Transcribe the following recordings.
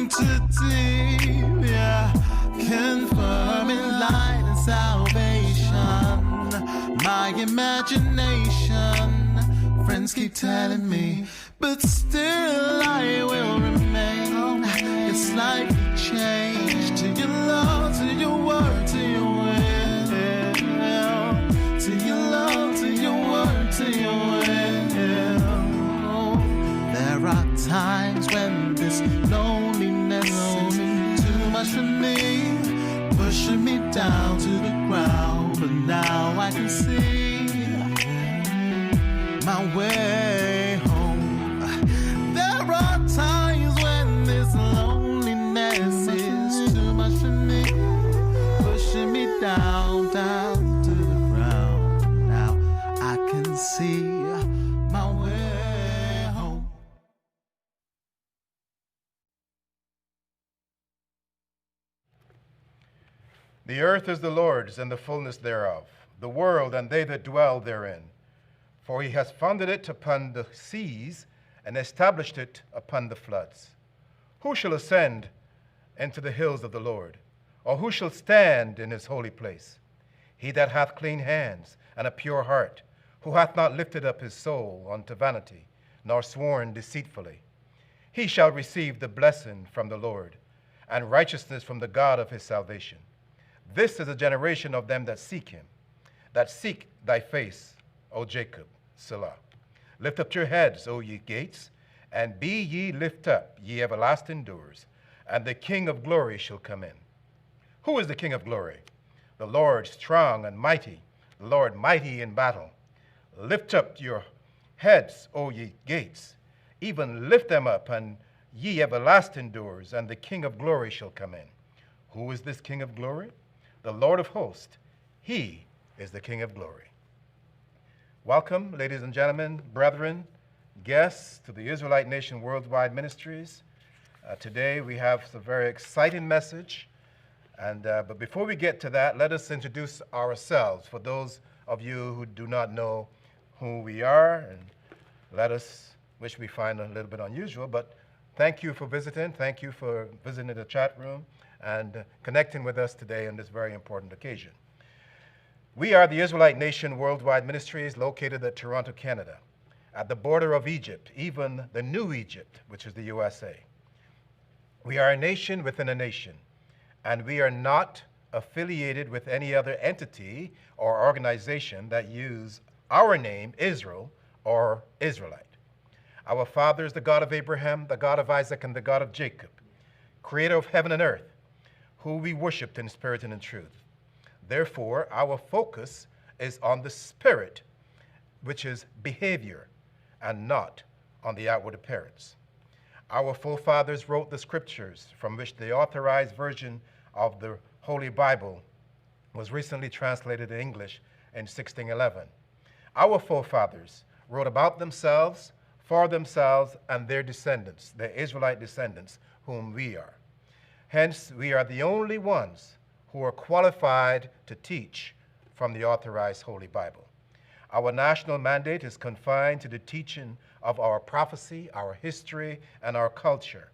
too deep, yeah. Confirming light and salvation. My imagination, friends keep telling me, but still I will remain. It's slightly changed to your love, to your word, to your will. To your love, to your word, to your will. There are times when this loneliness is too much for me, pushing me down to the ground. But now I can see my way home. There are times when this loneliness is too much for me, pushing me down, down to the ground. Now I can see my way home. The earth is the Lord's and the fullness thereof, the world and they that dwell therein. For he has founded it upon the seas and established it upon the floods. Who shall ascend into the hills of the Lord? Or who shall stand in his holy place? He that hath clean hands and a pure heart, who hath not lifted up his soul unto vanity, nor sworn deceitfully. He shall receive the blessing from the Lord, and righteousness from the God of his salvation. This is a generation of them that seek him, that seek thy face, O Jacob. Selah. Lift up your heads, O ye gates, and be ye lift up, ye everlasting doors, and the King of glory shall come in. Who is the King of glory? The Lord strong and mighty, the Lord mighty in battle. Lift up your heads, O ye gates, even lift them up, and ye everlasting doors, and the King of glory shall come in. Who is this King of glory? The Lord of hosts. He is the King of glory. Welcome, ladies and gentlemen, brethren, guests, to the Israelite Nation Worldwide Ministries. Today we have a very exciting message. But before we get to that, let us introduce ourselves for those of you who do not know who we are, and let us, which we find a little bit unusual, but thank you for visiting. Thank you for visiting the chat room and connecting with us today on this very important occasion. We are the Israelite Nation Worldwide Ministries located at Toronto, Canada, at the border of Egypt, even the new Egypt, which is the USA. We are a nation within a nation, and we are not affiliated with any other entity or organization that use our name, Israel, or Israelite. Our Father is the God of Abraham, the God of Isaac, and the God of Jacob, creator of heaven and earth, who we worshiped in spirit and in truth. Therefore, our focus is on the spirit, which is behavior, and not on the outward appearance. Our forefathers wrote the scriptures from which the authorized version of the Holy Bible was recently translated in English in 1611. Our forefathers wrote about themselves, for themselves, and their descendants, the Israelite descendants, whom we are. Hence, we are the only ones who are qualified to teach from the authorized Holy Bible. Our national mandate is confined to the teaching of our prophecy, our history, and our culture.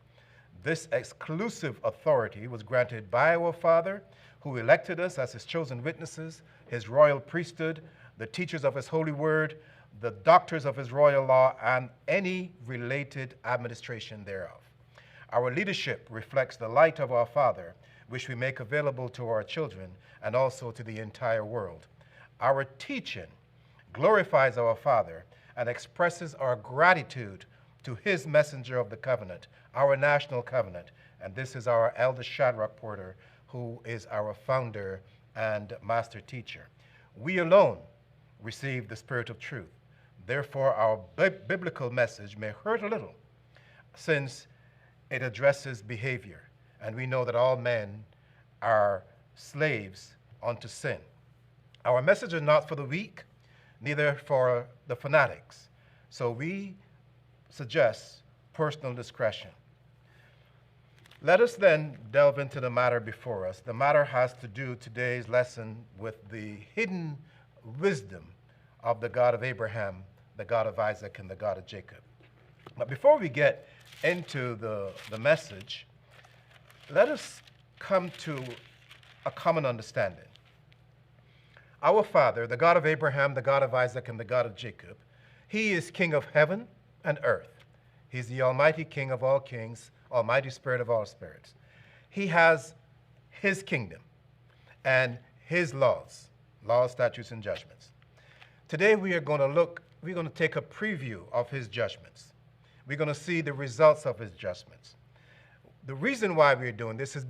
This exclusive authority was granted by our Father, who elected us as his chosen witnesses, his royal priesthood, the teachers of his holy word, the doctors of his royal law, and any related administration thereof. Our leadership reflects the light of our Father, which we make available to our children and also to the entire world. Our teaching glorifies our Father and expresses our gratitude to his messenger of the covenant, our national covenant, and this is our elder Shadrach Porter, who is our founder and master teacher. We alone receive the spirit of truth. Therefore, our biblical message may hurt a little, since it addresses behavior, and we know that all men are slaves unto sin. Our message is not for the weak, neither for the fanatics, so we suggest personal discretion. Let us then delve into the matter before us. The matter has to do, today's lesson, with the hidden wisdom of the God of Abraham, the God of Isaac, and the God of Jacob. But before we get into the message, let us come to a common understanding. Our Father, the God of Abraham, the God of Isaac, and the God of Jacob, he is King of heaven and earth. He's the Almighty King of all kings, Almighty Spirit of all spirits. He has his kingdom and his laws, statutes, and judgments. Today we're going to take a preview of his judgments. We're going to see the results of his judgments. The reason why we're doing this is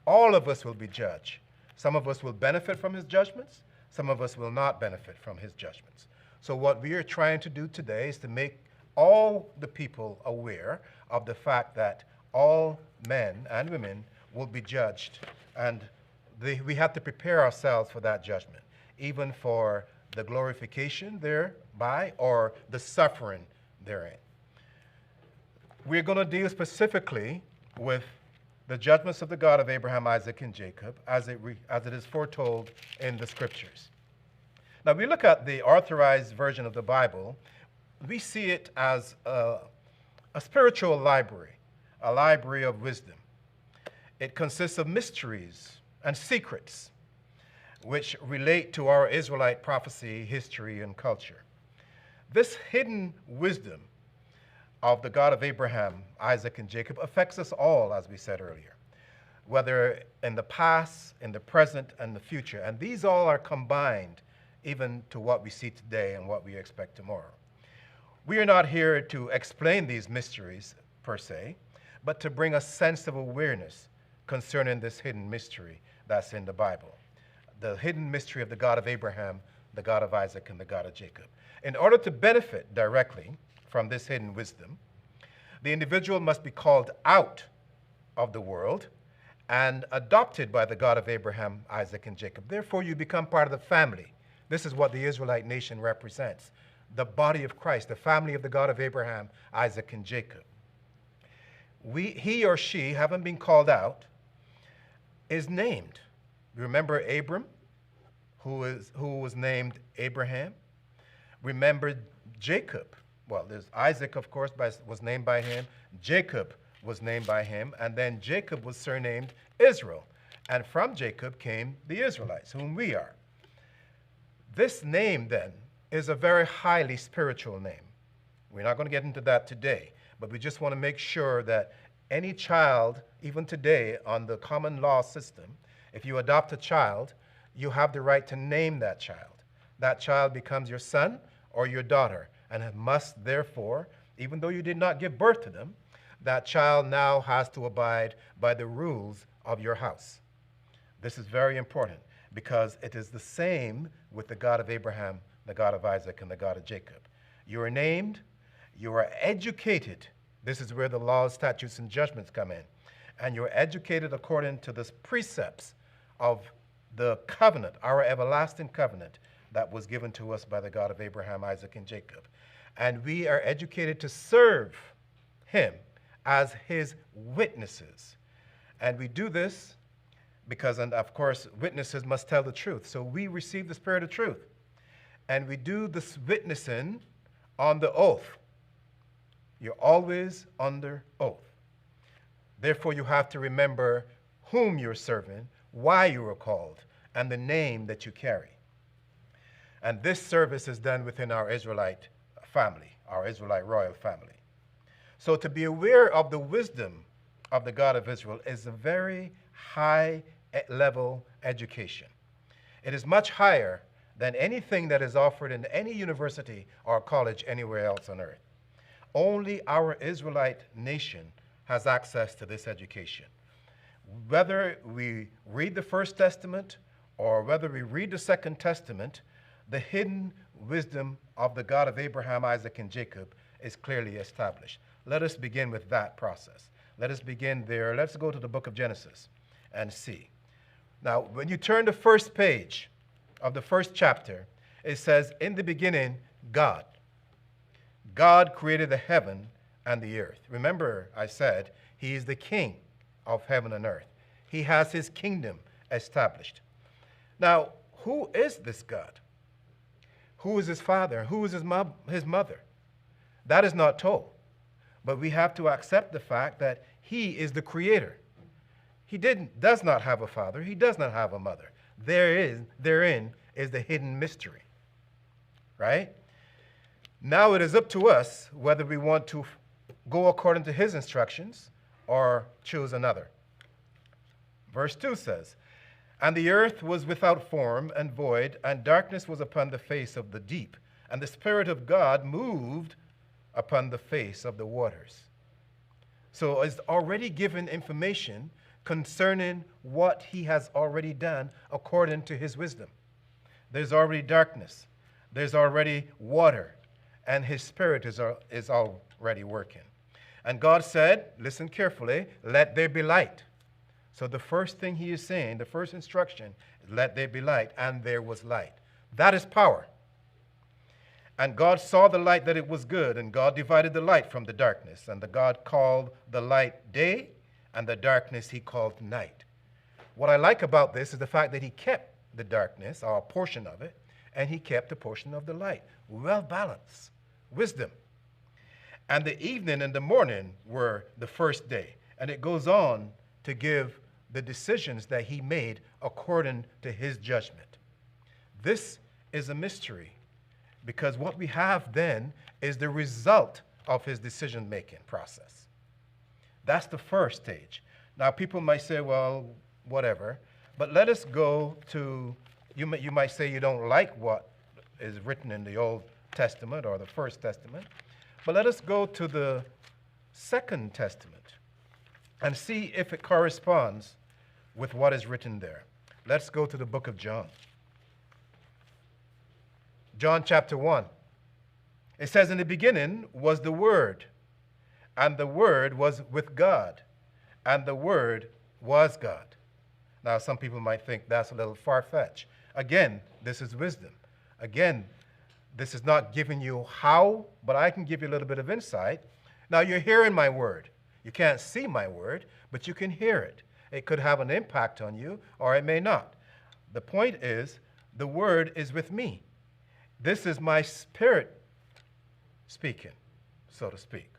all of us will be judged. Some of us will benefit from his judgments. Some of us will not benefit from his judgments. So what we are trying to do today is to make all the people aware of the fact that all men and women will be judged, and we have to prepare ourselves for that judgment, even for the glorification thereby or the suffering therein. We're going to deal specifically with the judgments of the God of Abraham, Isaac, and Jacob as it is foretold in the Scriptures. Now, we look at the authorized version of the Bible, we see it as a spiritual library, a library of wisdom. It consists of mysteries and secrets which relate to our Israelite prophecy, history, and culture. This hidden wisdom of the God of Abraham, Isaac, and Jacob affects us all, as we said earlier, whether in the past, in the present, and the future. And these all are combined even to what we see today and what we expect tomorrow. We are not here to explain these mysteries per se, but to bring a sense of awareness concerning this hidden mystery that's in the Bible. The hidden mystery of the God of Abraham, the God of Isaac, and the God of Jacob. In order to benefit directly from this hidden wisdom, the individual must be called out of the world and adopted by the God of Abraham, Isaac, and Jacob. Therefore, you become part of the family. This is what the Israelite nation represents, the body of Christ, the family of the God of Abraham, Isaac, and Jacob. He or she, having been called out, is named. Remember Abram, who was named Abraham? Remember Jacob. Well, there's Isaac, of course, was named by him. Jacob was named by him. And then Jacob was surnamed Israel. And from Jacob came the Israelites, whom we are. This name, then, is a very highly spiritual name. We're not going to get into that today, but we just want to make sure that any child, even today on the common law system, if you adopt a child, you have the right to name that child. That child becomes your son or your daughter, and it must therefore, even though you did not give birth to them, that child now has to abide by the rules of your house. This is very important because it is the same with the God of Abraham, the God of Isaac, and the God of Jacob. You are named, you are educated. This is where the laws, statutes, and judgments come in. And you're educated according to the precepts of the covenant, our everlasting covenant that was given to us by the God of Abraham, Isaac, and Jacob. And we are educated to serve him as his witnesses. And we do this because, and of course, witnesses must tell the truth. So we receive the Spirit of truth. And we do this witnessing on the oath. You're always under oath. Therefore, you have to remember whom you're serving, why you were called, and the name that you carry. And this service is done within our Israelite family, our Israelite royal family. So to be aware of the wisdom of the God of Israel is a very high level education. It is much higher than anything that is offered in any university or college anywhere else on earth. Only our Israelite nation has access to this education. Whether we read the First Testament or whether we read the Second Testament, the hidden wisdom of the God of Abraham, Isaac, and Jacob is clearly established. Let us begin with that process. Let us begin there. Let's go to the book of Genesis and see. Now, when you turn the first page of the first chapter, it says, in the beginning, God. God created the heaven and the earth. Remember, I said, he is the king of heaven and earth. He has his kingdom established. Now, who is this God? Who is his father? Who is his mother? That is not told. But we have to accept the fact that he is the creator. does not have a father. He does not have a mother. Therein is the hidden mystery, right? Now it is up to us whether we want to go according to his instructions or choose another. Verse 2 says, "And the earth was without form and void, and darkness was upon the face of the deep, and the Spirit of God moved upon the face of the waters." So it's already given information concerning what he has already done according to his wisdom. There's already darkness. There's already water. And his Spirit is already working. And God said, listen carefully, "Let there be light." So the first thing he is saying, the first instruction, is let there be light, and there was light. That is power. And God saw the light that it was good, and God divided the light from the darkness. And the God called the light day, and the darkness he called night. What I like about this is the fact that he kept the darkness, or a portion of it, and he kept a portion of the light. Well balanced. Wisdom. And the evening and the morning were the first day. And it goes on to give the decisions that he made according to his judgment. This is a mystery, because what we have then is the result of his decision-making process. That's the first stage. Now, people might say, well, whatever, but let us go to, you might say you don't like what is written in the Old Testament or the First Testament, but let us go to the Second Testament and see if it corresponds with what is written there. Let's go to the book of John. John chapter 1. It says, "In the beginning was the Word, and the Word was with God, and the Word was God." Now, some people might think that's a little far-fetched. Again, this is wisdom. Again, this is not giving you how, but I can give you a little bit of insight. Now, you're hearing my word. You can't see my word, but you can hear it. It could have an impact on you, or it may not. The point is, the word is with me. This is my spirit speaking, so to speak.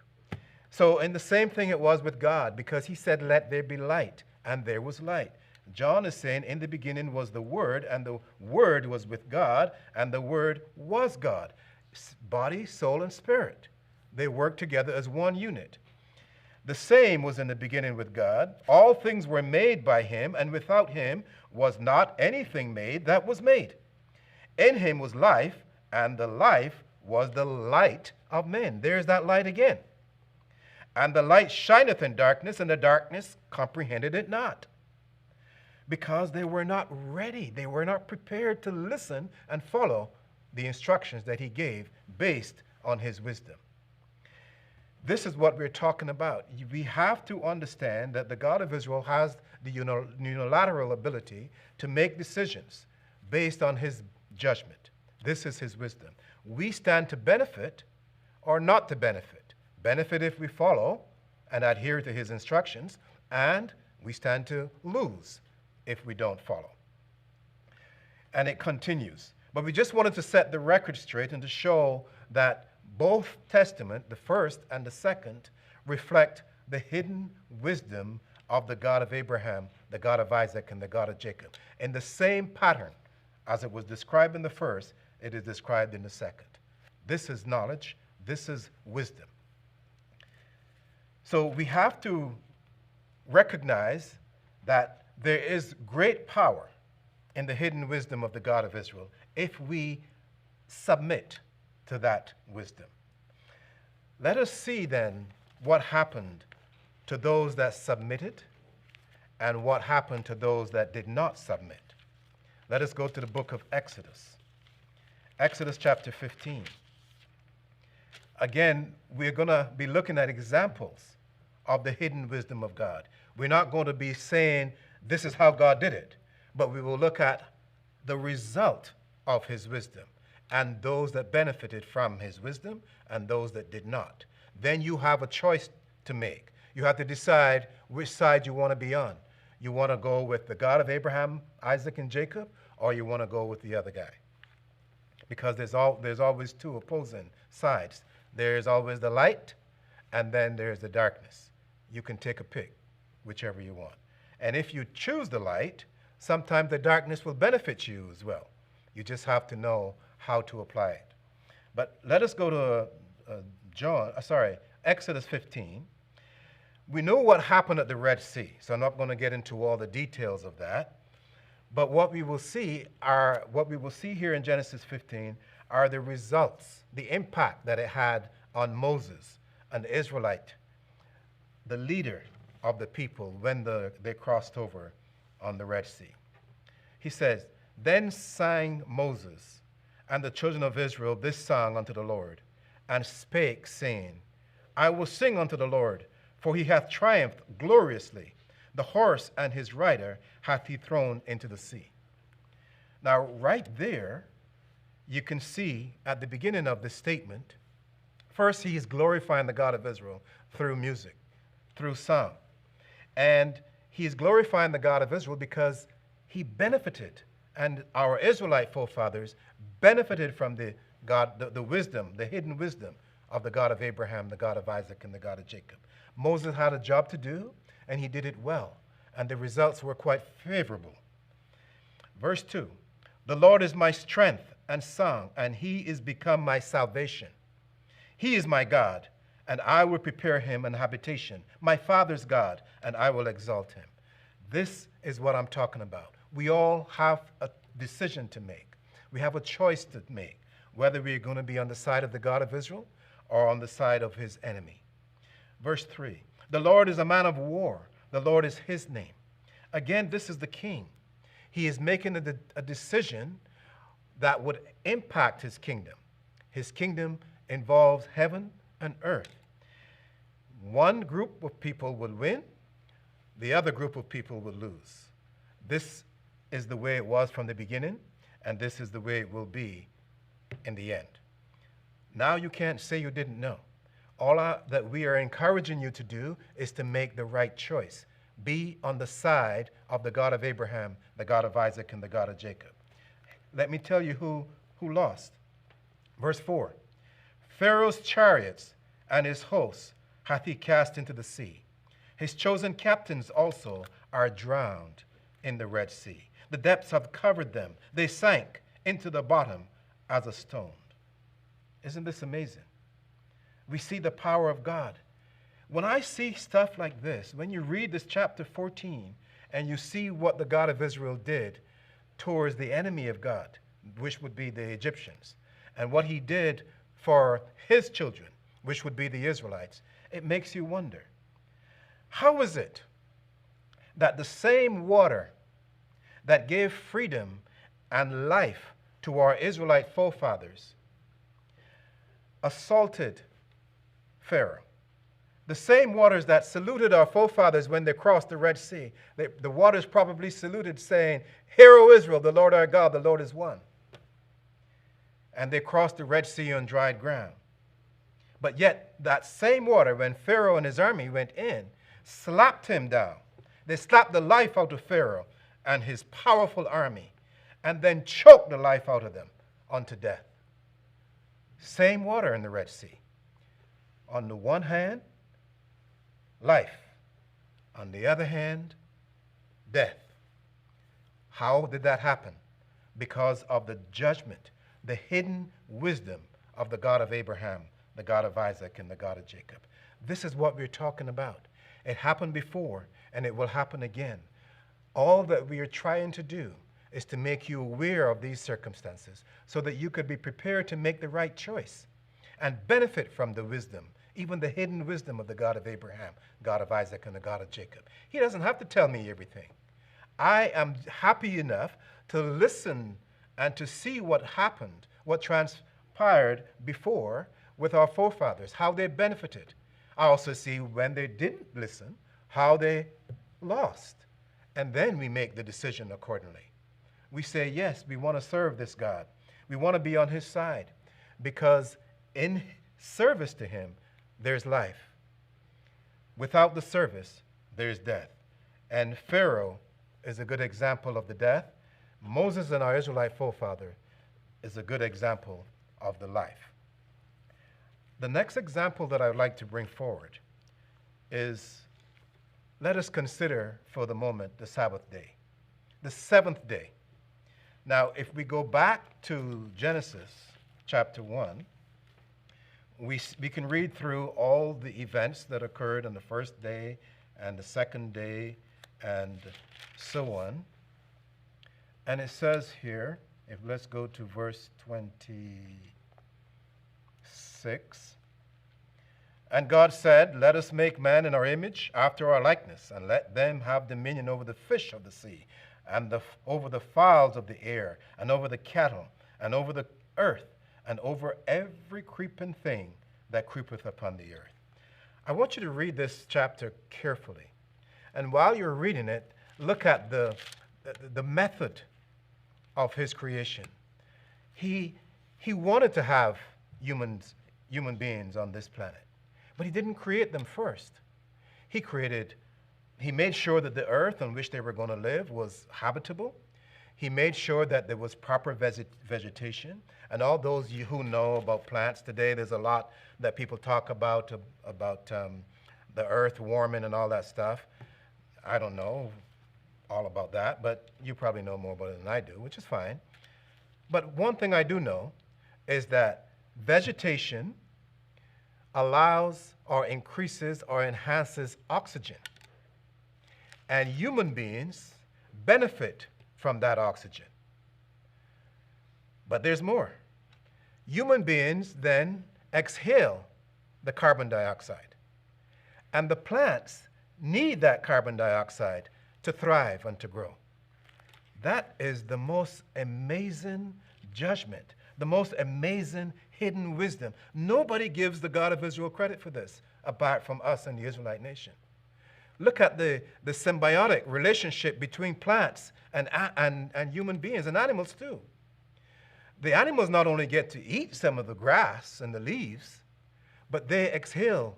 So, in the same thing it was with God, because he said, "Let there be light," and there was light. John is saying, in the beginning was the Word, and the Word was with God, and the Word was God. Body, soul, and spirit. They work together as one unit. The same was in the beginning with God. All things were made by him, and without him was not anything made that was made. In him was life, and the life was the light of men. There's that light again. And the light shineth in darkness, and the darkness comprehended it not. Because they were not ready. They were not prepared to listen and follow the instructions that he gave based on his wisdom. This is what we're talking about. We have to understand that the God of Israel has the unilateral ability to make decisions based on his judgment. This is his wisdom. We stand to benefit or not to benefit. Benefit if we follow and adhere to his instructions, and we stand to lose if we don't follow. And it continues. But we just wanted to set the record straight and to show that both Testaments, the first and the second, reflect the hidden wisdom of the God of Abraham, the God of Isaac, and the God of Jacob. In the same pattern as it was described in the first, it is described in the second. This is knowledge. This is wisdom. So we have to recognize that there is great power in the hidden wisdom of the God of Israel if we submit to that wisdom. Let us see then what happened to those that submitted and what happened to those that did not submit. Let us go to the book of Exodus. Exodus chapter 15. Again, we're going to be looking at examples of the hidden wisdom of God. We're not going to be saying this is how God did it, but we will look at the result of his wisdom and those that benefited from his wisdom and those that did not. Then you have a choice to make. You have to decide which side you want to be on. You want to go with the God of Abraham, Isaac, and Jacob, or you want to go with the other guy. Because there's always two opposing sides. There's always the light, and then there's the darkness. You can take a pick, whichever you want. And if you choose the light, sometimes the darkness will benefit you as well. You just have to know how to apply it. But let us go to Exodus 15. We know what happened at the Red Sea, so I'm not going to get into all the details of that. But what we will see here in Genesis 15 are the results, the impact that it had on Moses, an Israelite, the leader of the people when they crossed over on the Red Sea. He says, "Then sang Moses and the children of Israel this song unto the Lord, and spake, saying, I will sing unto the Lord, for he hath triumphed gloriously. The horse and his rider hath he thrown into the sea." Now, right there, you can see at the beginning of this statement, first, he is glorifying the God of Israel through music, through song. And he is glorifying the God of Israel because he benefited, and our Israelite forefathers benefited from the wisdom, the hidden wisdom of the God of Abraham, the God of Isaac, and the God of Jacob. Moses had a job to do, and he did it well, and the results were quite favorable. Verse 2, "The Lord is my strength and song, and he is become my salvation. He is my God, and I will prepare him an habitation, my father's God, and I will exalt him." This is what I'm talking about. We all have a decision to make. We have a choice to make, whether we're going to be on the side of the God of Israel or on the side of his enemy. Verse 3, "The Lord is a man of war. The Lord is his name." Again, this is the king. He is making a decision that would impact his kingdom. His kingdom involves heaven and earth. One group of people will win, the other group of people will lose. This is the way it was from the beginning, and this is the way it will be in the end. Now you can't say you didn't know. All that we are encouraging you to do is to make the right choice. Be on the side of the God of Abraham, the God of Isaac, and the God of Jacob. Let me tell you who lost. Verse 4, "Pharaoh's chariots and his hosts hath he cast into the sea. His chosen captains also are drowned in the Red Sea. The depths have covered them. They sank into the bottom as a stone." Isn't this amazing? We see the power of God. When I see stuff like this, when you read this chapter 14 and you see what the God of Israel did towards the enemy of God, which would be the Egyptians, and what he did for his children, which would be the Israelites, it makes you wonder, how is it that the same water that gave freedom and life to our Israelite forefathers assaulted Pharaoh? The same waters that saluted our forefathers when they crossed the Red Sea, the waters probably saluted, saying, "Hear, O Israel, the Lord our God, the Lord is one." And they crossed the Red Sea on dried ground. But yet, that same water, when Pharaoh and his army went in, slapped him down. They slapped the life out of Pharaoh and his powerful army, and then choked the life out of them unto death. Same water in the Red Sea. On the one hand, life. On the other hand, death. How did that happen? Because of the judgment, the hidden wisdom of the God of Abraham, the God of Isaac, and the God of Jacob. This is what we're talking about. It happened before, and it will happen again. All that we are trying to do is to make you aware of these circumstances so that you could be prepared to make the right choice and benefit from the wisdom, even the hidden wisdom of the God of Abraham, God of Isaac, and the God of Jacob. He doesn't have to tell me everything. I am happy enough to listen and to see what happened, what transpired before with our forefathers, how they benefited. I also see when they didn't listen, how they lost. And then we make the decision accordingly. We say, yes, we want to serve this God. We want to be on his side, because in service to him, there's life. Without the service, there's death. And Pharaoh is a good example of the death. Moses and our Israelite forefather is a good example of the life. The next example that I would like to bring forward is let us consider for the moment the Sabbath day, the seventh day. Now, if we go back to Genesis chapter 1, we can read through all the events that occurred on the first day and the second day and so on. And it says here, let's go to verse 26. And God said, let us make man in our image, after our likeness, and let them have dominion over the fish of the sea, and over the fowls of the air, and over the cattle, and over the earth, and over every creeping thing that creepeth upon the earth. I want you to read this chapter carefully. And while you're reading it, look at the method of his creation. He wanted to have human beings on this planet, but he didn't create them first. He made sure that the earth on which they were going to live was habitable. He made sure that there was proper vegetation. And all those who know about plants today, there's a lot that people talk about the earth warming and all that stuff. I don't know all about that, but you probably know more about it than I do, which is fine. But one thing I do know is that vegetation allows or increases or enhances oxygen. And human beings benefit from that oxygen. But there's more. Human beings then exhale the carbon dioxide. And the plants need that carbon dioxide to thrive and to grow. That is the most amazing judgment, the most amazing hidden wisdom. Nobody gives the God of Israel credit for this, apart from us and the Israelite nation. Look at the symbiotic relationship between plants and human beings and animals too. The animals not only get to eat some of the grass and the leaves, but they exhale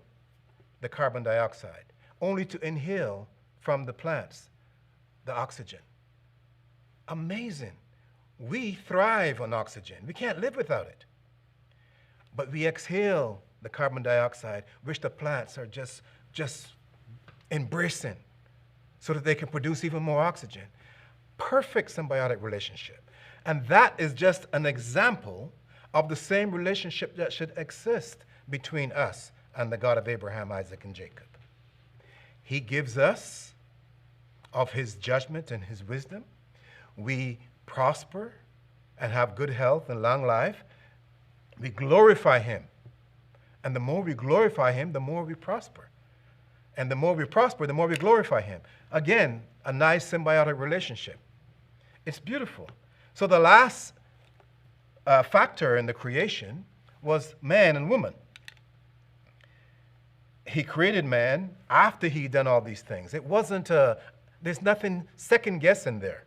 the carbon dioxide, only to inhale from the plants the oxygen. Amazing. We thrive on oxygen. We can't live without it. But we exhale the carbon dioxide, which the plants are just embracing so that they can produce even more oxygen. Perfect symbiotic relationship. And that is just an example of the same relationship that should exist between us and the God of Abraham, Isaac, and Jacob. He gives us of his judgment and his wisdom. We prosper and have good health and long life. We glorify him. And the more we glorify him, the more we prosper. And the more we prosper, the more we glorify him. Again, a nice symbiotic relationship. It's beautiful. So the last factor in the creation was man and woman. He created man after he'd done all these things. It wasn't there's nothing second guessing there.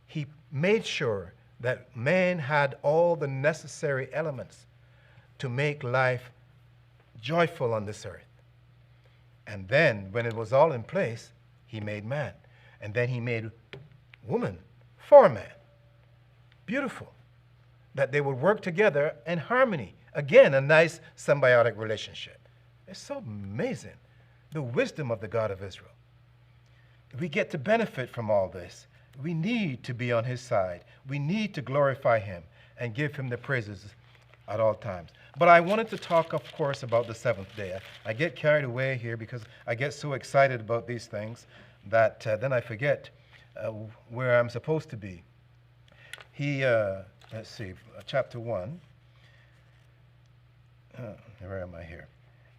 He made sure that man had all the necessary elements to make life joyful on this earth. And then, when it was all in place, he made man. And then he made woman for man. Beautiful. That they would work together in harmony. Again, a nice symbiotic relationship. It's so amazing, the wisdom of the God of Israel. We get to benefit from all this. We need to be on his side. We need to glorify him and give him the praises at all times. But I wanted to talk, of course, about the seventh day. I get carried away here because I get so excited about these things that then I forget where I'm supposed to be. Let's see, chapter 1. Where am I here?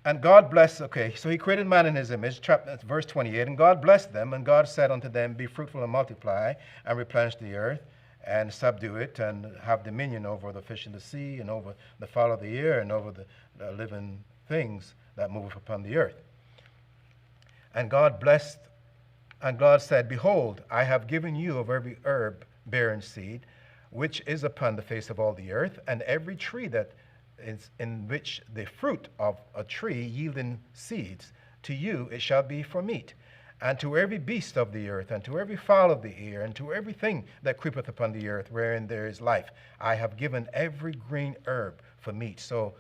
And God blessed, so he created man in his image, verse 28, and God blessed them, and God said unto them, be fruitful and multiply, and replenish the earth, and subdue it, and have dominion over the fish in the sea, and over the fowl of the air, and over the living things that move upon the earth. And God blessed, and God said, behold, I have given you of every herb bearing seed, which is upon the face of all the earth, and every tree that is in which the fruit of a tree yielding seeds, to you it shall be for meat. And to every beast of the earth, and to every fowl of the air, and to everything that creepeth upon the earth, wherein there is life, I have given every green herb for meat. So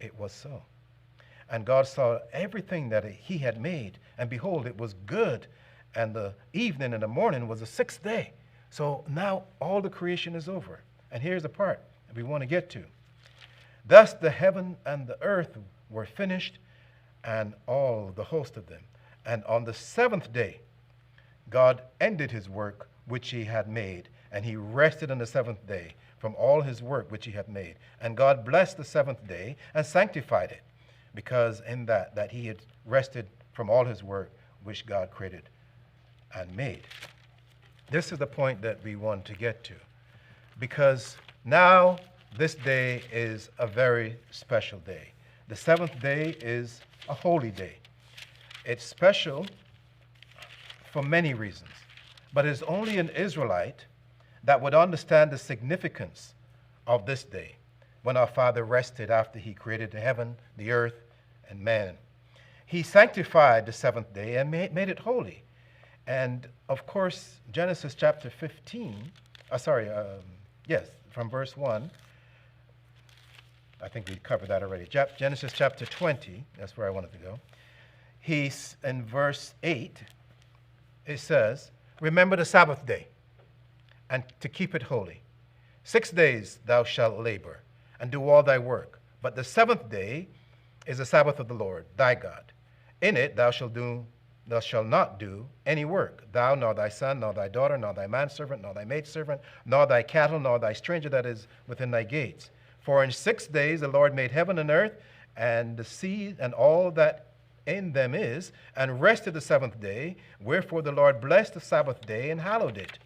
it was so. And God saw everything that he had made, and behold, it was good. And the evening and the morning was the sixth day. So now all the creation is over. And here's the part that we want to get to. Thus the heaven and the earth were finished, and all the host of them. And on the seventh day, God ended his work which he had made, and he rested on the seventh day from all his work which he had made. And God blessed the seventh day and sanctified it, because in that he had rested from all his work which God created and made. This is the point that we want to get to, because now this day is a very special day. The seventh day is a holy day. It's special for many reasons, but it's only an Israelite that would understand the significance of this day, when our Father rested after he created the heaven, the earth, and man. He sanctified the seventh day and made it holy. And of course, Genesis chapter 15, from verse 1, I think we covered that already. Genesis chapter 20, that's where I wanted to go. In verse 8, it says, remember the Sabbath day, and to keep it holy. 6 days thou shalt labor, and do all thy work. But the seventh day is the Sabbath of the Lord thy God. In it thou shalt not do any work, thou, nor thy son, nor thy daughter, nor thy manservant, nor thy maidservant, nor thy cattle, nor thy stranger that is within thy gates. For in 6 days the Lord made heaven and earth, and the sea, and all that in them is, and rested the seventh day. Wherefore the Lord blessed the Sabbath day and hallowed it.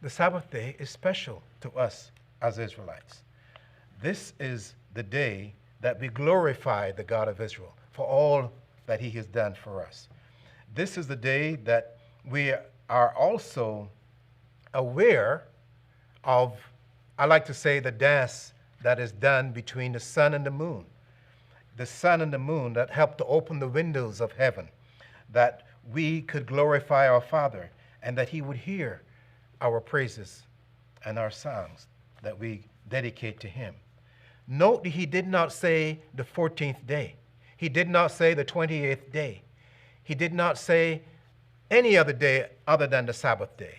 The Sabbath day is special to us as Israelites. This is the day that we glorify the God of Israel for all that he has done for us. This is the day that we are also aware of, I like to say, the dance that is done between the sun and the moon. The sun and the moon that help to open the windows of heaven, that we could glorify our Father and that he would hear our praises and our songs that we dedicate to him. Note he did not say the 14th day. He did not say the 28th day. He did not say any other day other than the Sabbath day.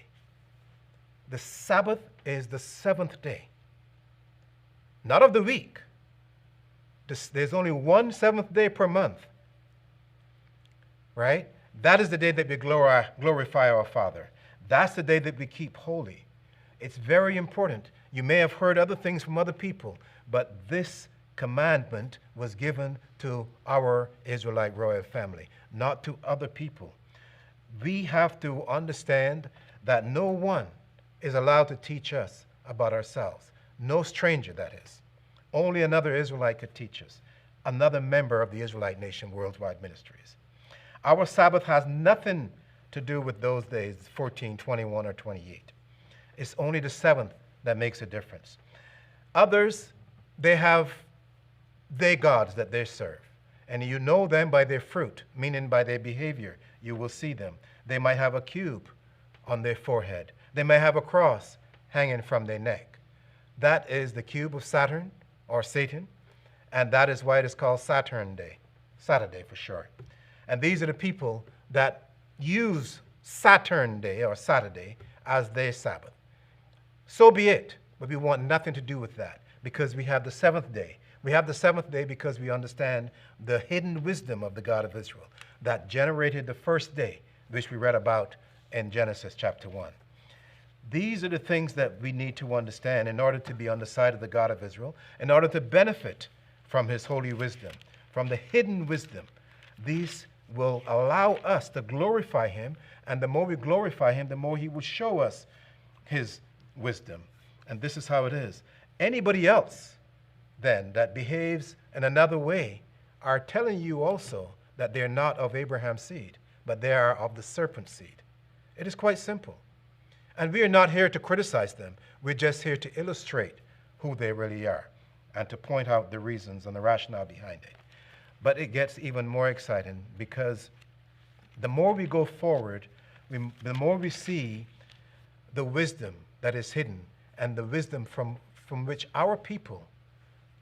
The Sabbath is the seventh day, not of the week. There's only one seventh day per month, right? That is the day that we glorify our Father. That's the day that we keep holy. It's very important. You may have heard other things from other people, but this commandment was given to our Israelite royal family, not to other people. We have to understand that no one is allowed to teach us about ourselves. No stranger, that is. Only another Israelite could teach us, another member of the Israelite Nation Worldwide Ministries. Our Sabbath has nothing to do with those days, 14, 21, or 28. It's only the seventh that makes a difference. Others, they have their gods that they serve, and you know them by their fruit, meaning by their behavior. You will see them. They might have a cube on their forehead. They may have a cross hanging from their neck. That is the cube of Saturn, or Satan, and that is why it is called Saturn Day, Saturday for short. And these are the people that use Saturn Day or Saturday as their Sabbath. So be it, but we want nothing to do with that, because we have the seventh day. We have the seventh day because we understand the hidden wisdom of the God of Israel that generated the first day, which we read about in Genesis chapter 1. These are the things that we need to understand in order to be on the side of the God of Israel, in order to benefit from his holy wisdom, from the hidden wisdom. These will allow us to glorify him, and the more we glorify him, the more he will show us his wisdom. And this is how it is. Anybody else, then, that behaves in another way are telling you also that they're not of Abraham's seed, but they are of the serpent's seed. It is quite simple. And we are not here to criticize them. We're just here to illustrate who they really are and to point out the reasons and the rationale behind it. But it gets even more exciting, because the more we go forward, the more we see the wisdom that is hidden, and the wisdom from which our people,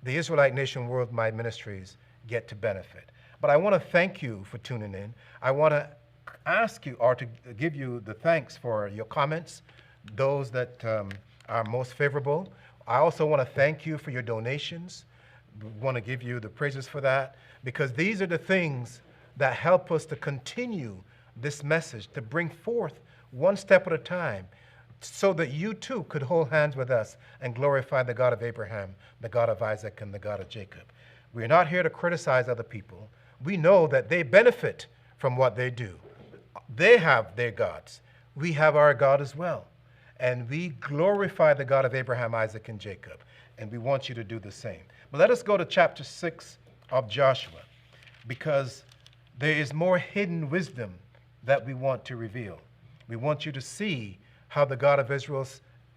the Israelite Nation Worldwide Ministries, get to benefit. But I want to thank you for tuning in. I want to ask you, or to give you the thanks for your comments, those that are most favorable. I also want to thank you for your donations. We want to give you the praises for that, because these are the things that help us to continue this message, to bring forth one step at a time, so that you too could hold hands with us and glorify the God of Abraham, the God of Isaac, and the God of Jacob. We're not here to criticize other people. We know that they benefit from what they do. They have their gods. We have our God as well. And we glorify the God of Abraham, Isaac, and Jacob. And we want you to do the same. But let us go to chapter 6 of Joshua, because there is more hidden wisdom that we want to reveal. We want you to see how the God of Israel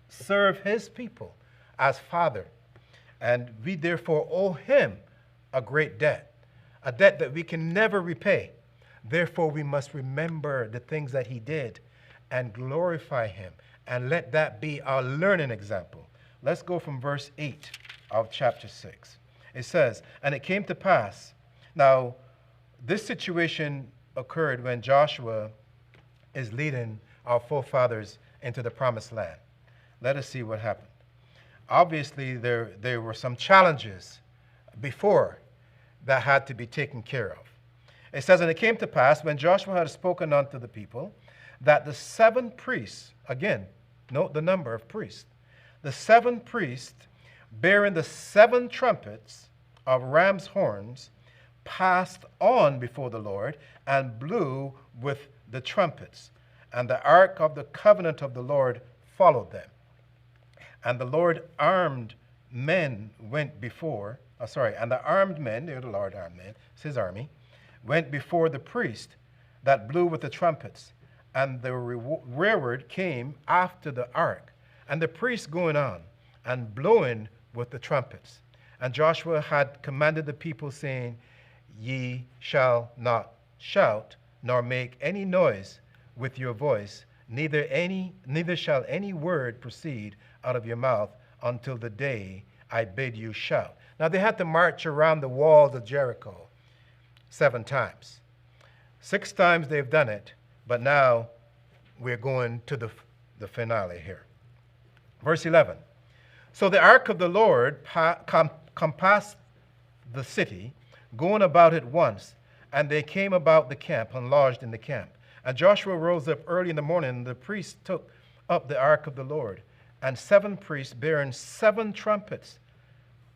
served his people as Father. And we therefore owe him a great debt, a debt that we can never repay. Therefore, we must remember the things that he did and glorify him, and let that be our learning example. Let's go from verse 8 of chapter 6. It says, "And it came to pass." Now, this situation occurred when Joshua is leading our forefathers into the promised land. Let us see what happened. Obviously, there were some challenges before that had to be taken care of. It says, "And it came to pass, when Joshua had spoken unto the people, that the 7 priests," again, note the number of priests, "the 7 priests bearing the 7 trumpets of ram's horns passed on before the Lord and blew with the trumpets. And the ark of the covenant of the Lord followed them. And the Lord armed men went before, and the armed men, they're the Lord armed men, it's his army, went before the priest that blew with the trumpets. And the rearward came after the ark, and the priest going on and blowing with the trumpets. And Joshua had commanded the people, saying, Ye shall not shout, nor make any noise with your voice, neither shall any word proceed out of your mouth until the day I bid you shout." Now they had to march around the walls of Jericho 7 times. 6 times they've done it, but now we're going to the finale here. Verse 11. "So the ark of the Lord compassed the city, going about it once, and they came about the camp and lodged in the camp. And Joshua rose up early in the morning, and the priests took up the ark of the Lord, and 7 priests bearing 7 trumpets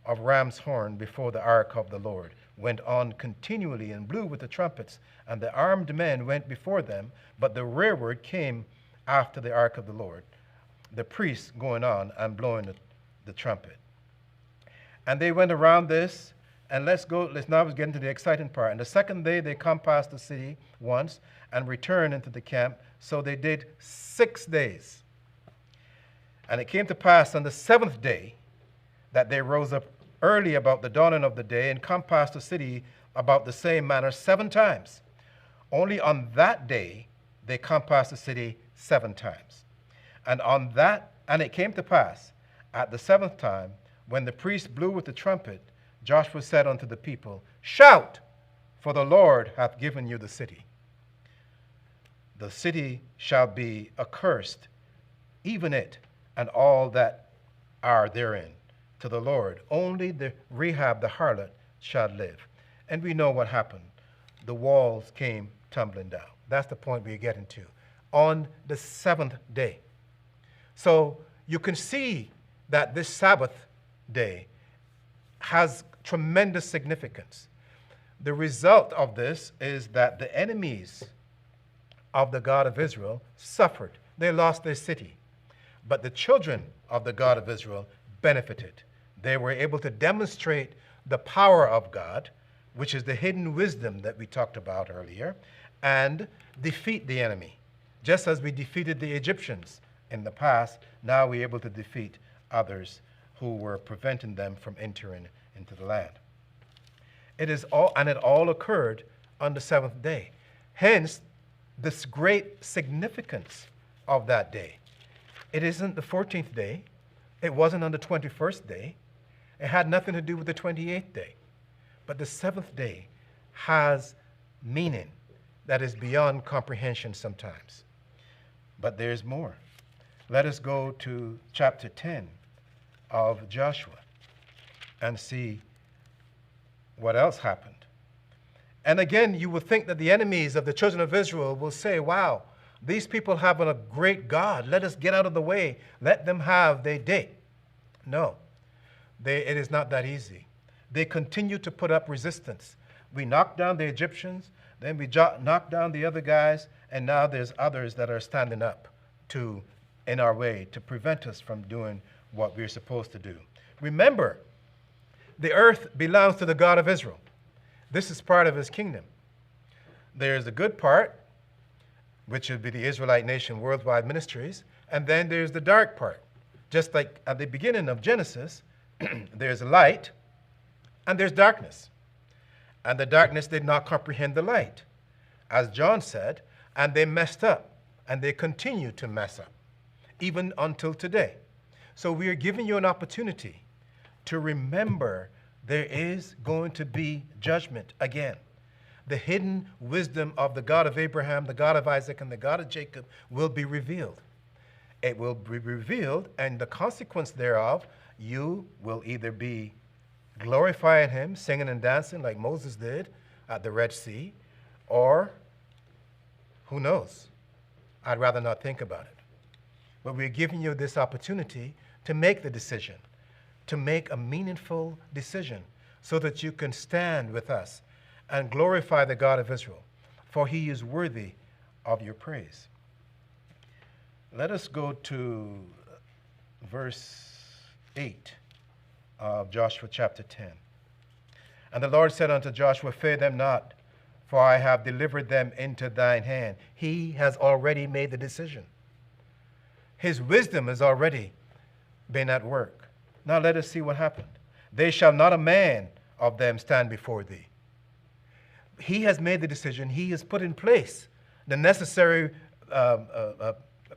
of ram's horn before the ark of the Lord went on continually and blew with the trumpets, and the armed men went before them, but the rearward came after the ark of the Lord, the priests going on and blowing the trumpet. And they went around this, and let's now get into the exciting part. And the second day they compassed the city once and returned into the camp. So they did 6 days. And it came to pass on the 7th day that they rose up early about the dawning of the day and compassed the city about the same manner 7 times. Only on that day they compassed the city 7 times. And it came to pass at the 7th time, when the priest blew with the trumpet, Joshua said unto the people, Shout, for the Lord hath given you the city. The city shall be accursed, even it, and all that are therein, to the Lord. Only the Rahab the harlot shall live. And we know what happened. The walls came tumbling down. That's the point we're getting to. On the 7th day. So you can see that this Sabbath day has tremendous significance. The result of this is that the enemies of the God of Israel suffered. They lost their city. But the children of the God of Israel benefited. They were able to demonstrate the power of God, which is the hidden wisdom that we talked about earlier, and defeat the enemy. Just as we defeated the Egyptians in the past, now we're able to defeat others who were preventing them from entering into the land. It all occurred on the 7th day. Hence, this great significance of that day. It isn't the 14th day. It wasn't on the 21st day. It had nothing to do with the 28th day. But the seventh day has meaning that is beyond comprehension sometimes. But there's more. Let us go to chapter 10 of Joshua and see what else happened. And again, you will think that the enemies of the children of Israel will say, wow, these people have a great God. Let us get out of the way. Let them have their day. No, it is not that easy. They continue to put up resistance. We knocked down the Egyptians, then we knocked down the other guys, and now there's others that are standing up in our way to prevent us from doing what we're supposed to do. Remember, the earth belongs to the God of Israel. This is part of his kingdom. There's a good part, which would be the Israelite nation worldwide ministries, and then there's the dark part. Just like at the beginning of Genesis, there's light and there's darkness. And the darkness did not comprehend the light, as John said, and they messed up, and they continue to mess up, even until today. So we are giving you an opportunity to remember there is going to be judgment again. The hidden wisdom of the God of Abraham, the God of Isaac, and the God of Jacob will be revealed. It will be revealed, and the consequence thereof, you will either be glorifying him, singing and dancing like Moses did at the Red Sea, or who knows? I'd rather not think about it. But we're giving you this opportunity to make the decision, to make a meaningful decision, so that you can stand with us and glorify the God of Israel, for he is worthy of your praise. Let us go to verse 8 of Joshua chapter 10. And the Lord said unto Joshua, fear them not, for I have delivered them into thine hand. He has already made the decision. His wisdom has already been at work. Now let us see what happened. They shall not a man of them stand before thee. He has made the decision. He has put in place the necessary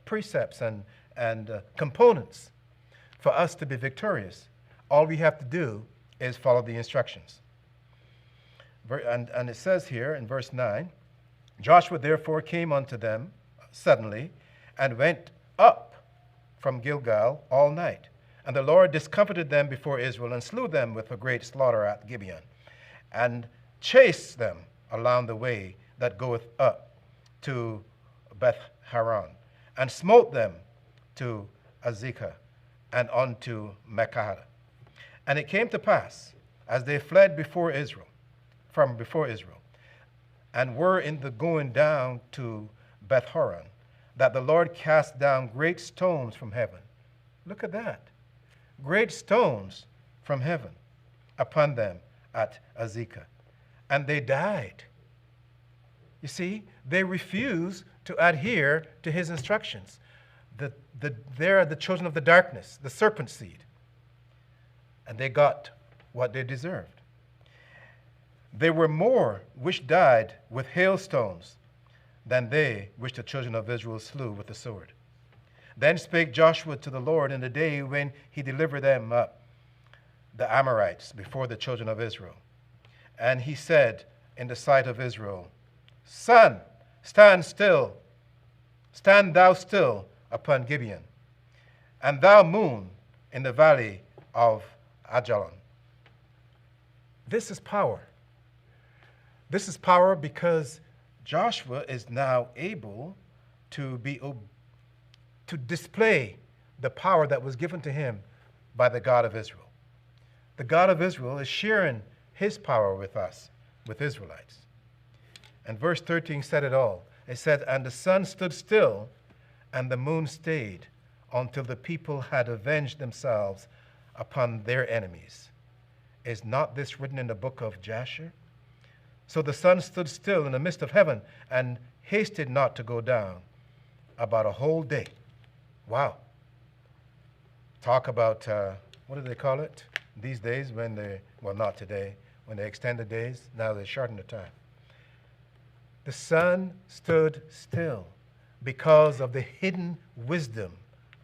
precepts and components for us to be victorious. All we have to do is follow the instructions. And it says here in verse 9, Joshua therefore came unto them suddenly and went up from Gilgal all night. And the Lord discomfited them before Israel and slew them with a great slaughter at Gibeon, and chased them along the way that goeth up to Beth Haran, and smote them to Azekah and unto Mekah. And it came to pass, as they fled from before Israel, and were in the going down to Beth Horon, that the Lord cast down great stones from heaven. Look at that. Great stones from heaven upon them at Azekah. And they died. You see, they refused to adhere to his instructions. They are the children of the darkness, the serpent seed. And they got what they deserved. There were more which died with hailstones than they which the children of Israel slew with the sword. Then spake Joshua to the Lord in the day when he delivered them up, the Amorites, before the children of Israel. And he said in the sight of Israel, Sun, stand still, stand thou still upon Gibeon, and thou moon in the valley of Ajalon. This is power. This is power because Joshua is now able to display the power that was given to him by the God of Israel. The God of Israel is sharing his power with us, with Israelites. And verse 13 said it all. It said, and the sun stood still, and the moon stayed, until the people had avenged themselves upon their enemies. Is not this written in the book of Jasher? So the sun stood still in the midst of heaven, and hasted not to go down about a whole day. Wow. Talk about, what do they call it these days when well, not today, when they extend the days, now they shorten the time. The sun stood still because of the hidden wisdom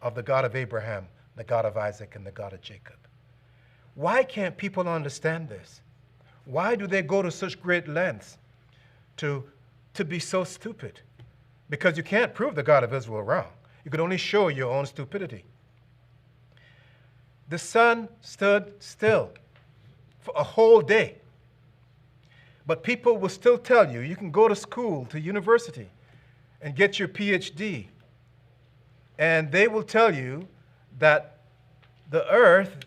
of the God of Abraham, the God of Isaac, and the God of Jacob. Why can't people understand this? Why do they go to such great lengths to be so stupid? Because you can't prove the God of Israel wrong. You can only show your own stupidity. The sun stood still for a whole day. But people will still tell you, you can go to school, to university, and get your PhD. And they will tell you that the earth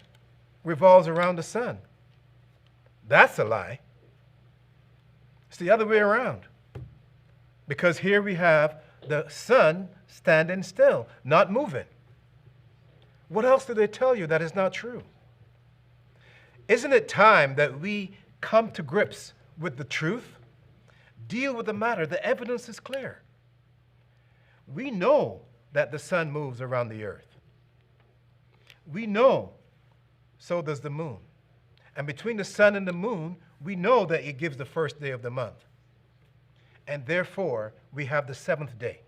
revolves around the sun. That's a lie. It's the other way around. Because here we have the sun standing still, not moving. What else do they tell you that is not true? Isn't it time that we come to grips with the truth? Deal with the matter. The evidence is clear. We know that the sun moves around the earth. We know so does the moon. And between the sun and the moon, we know that it gives the first day of the month. And therefore, we have the seventh day.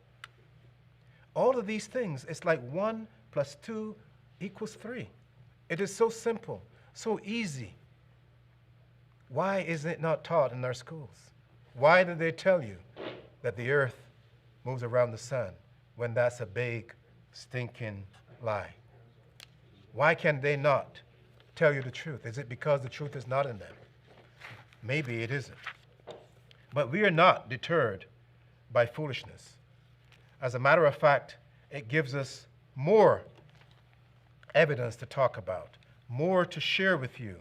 All of these things, it's like 1 + 2 = 3. It is so simple, so easy. Why is it not taught in our schools? Why do they tell you that the earth moves around the sun when that's a big, stinking lie? Why can they not tell you the truth? Is it because the truth is not in them? Maybe it isn't. But we are not deterred by foolishness. As a matter of fact, it gives us more evidence to talk about, more to share with you,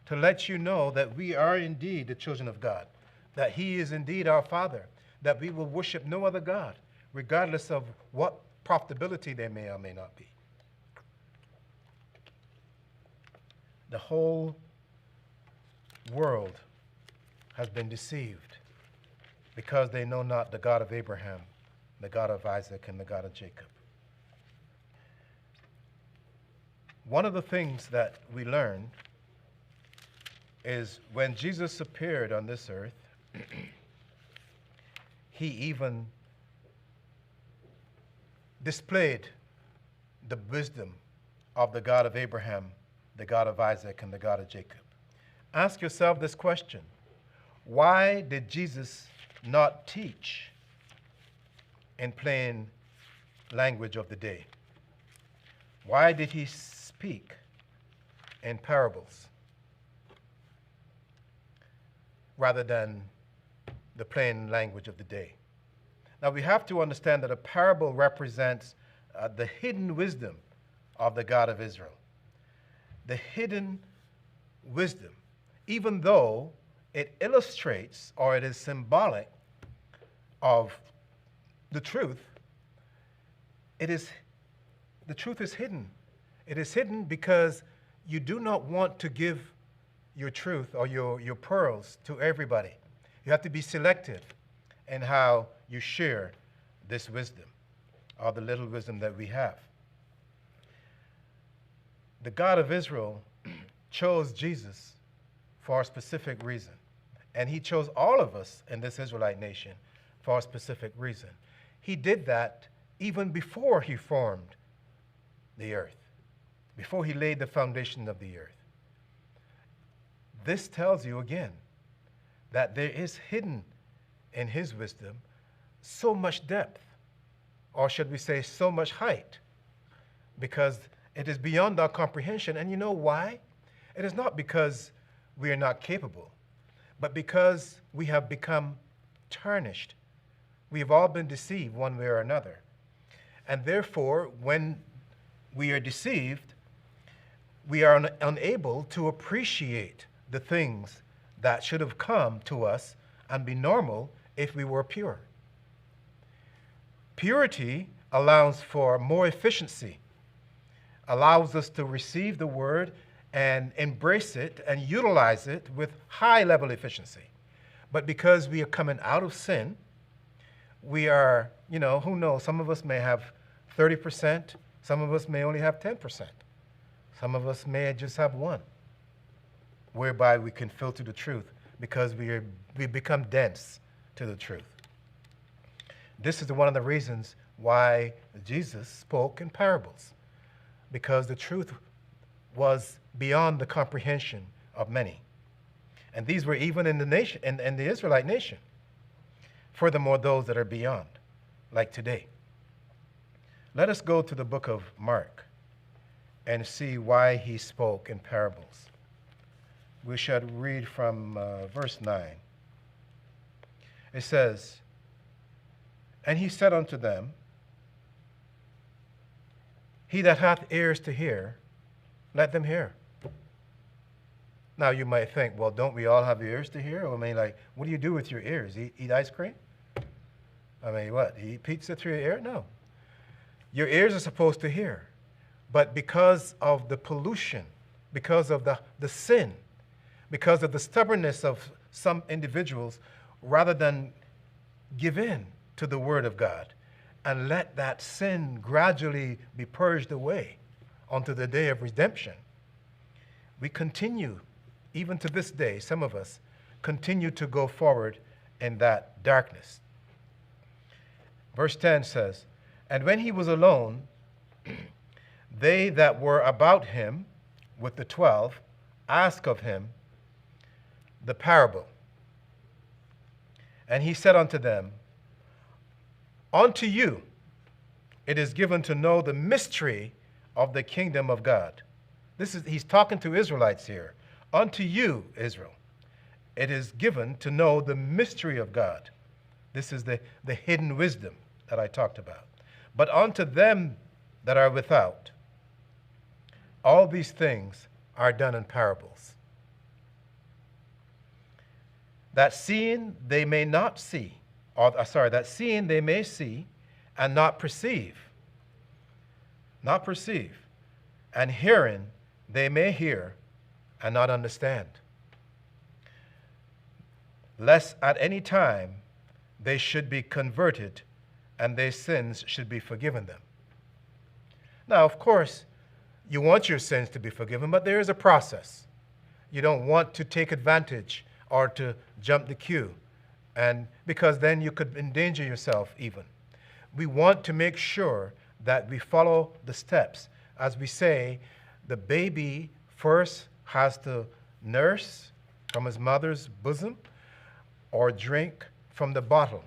to let you know that we are indeed the children of God, that He is indeed our Father, that we will worship no other God, regardless of what profitability there may or may not be. The whole world has been deceived because they know not the God of Abraham, the God of Isaac, and the God of Jacob. One of the things that we learn is when Jesus appeared on this earth, He even displayed the wisdom of the God of Abraham, the God of Isaac, and the God of Jacob. Ask yourself this question: why did Jesus not teach in plain language of the day? Why did He speak in parables rather than the plain language of the day? Now we have to understand that a parable represents the hidden wisdom of the God of Israel. The hidden wisdom, even though it illustrates or it is symbolic of the truth, the truth is hidden. It is hidden because you do not want to give your truth or your pearls to everybody. You have to be selective in how you share this wisdom, or the little wisdom that we have. The God of Israel chose Jesus for a specific reason. And He chose all of us in this Israelite nation for a specific reason. He did that even before He formed the earth, before He laid the foundation of the earth. This tells you again that there is hidden in His wisdom so much depth, or should we say so much height, because it is beyond our comprehension. And you know why? It is not because we are not capable, but because we have become tarnished. We have all been deceived one way or another. And therefore, when we are deceived, we are unable to appreciate the things that should have come to us and be normal if we were pure. Purity allows for more efficiency, allows us to receive the word and embrace it and utilize it with high level efficiency. But because we are coming out of sin, we are, who knows, some of us may have 30%, some of us may only have 10%. Some of us may just have 1, whereby we can filter the truth because we become dense to the truth. This is one of the reasons why Jesus spoke in parables, because the truth was beyond the comprehension of many. And these were even in the nation, in the Israelite nation. Furthermore, those that are beyond, like today. Let us go to the book of Mark and see why he spoke in parables. We shall read from verse 9. It says, "And he said unto them, He that hath ears to hear, let them hear." Now you might think, well, don't we all have ears to hear? I mean, like, what do you do with your ears? Eat ice cream? I mean, what? Eat pizza through your ear? No. Your ears are supposed to hear. But because of the pollution, because of the sin, because of the stubbornness of some individuals, rather than give in to the Word of God and let that sin gradually be purged away unto the day of redemption, we continue, even to this day, some of us continue to go forward in that darkness. Verse 10 says, "And when he was alone, they that were about him with the 12 asked of him the parable. And he said unto them, Unto you it is given to know the mystery of the kingdom of God." He's talking to Israelites here. Unto you, Israel, it is given to know the mystery of God. This is the hidden wisdom that I talked about. "But unto them that are without, all these things are done in parables, that seeing they may not see, that seeing they may see and not perceive, and hearing they may hear and not understand, lest at any time they should be converted and their sins should be forgiven them." Now, of course, you want your sins to be forgiven, but there is a process. You don't want to take advantage or to jump the queue, and because then you could endanger yourself even. We want to make sure that we follow the steps. As we say, the baby first has to nurse from his mother's bosom or drink from the bottle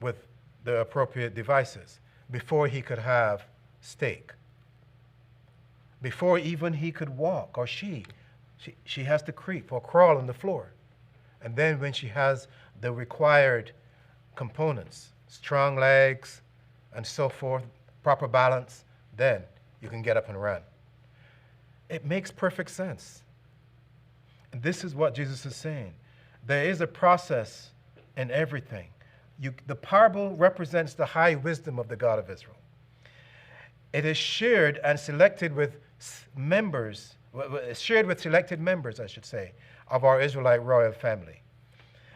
with the appropriate devices before he could have steak. Before even he could walk, or she has to creep or crawl on the floor. And then when she has the required components, strong legs and so forth, proper balance, then you can get up and run. It makes perfect sense. And this is what Jesus is saying. There is a process in everything. The parable represents the high wisdom of the God of Israel. It is shared and selected with selected members, I should say, of our Israelite royal family.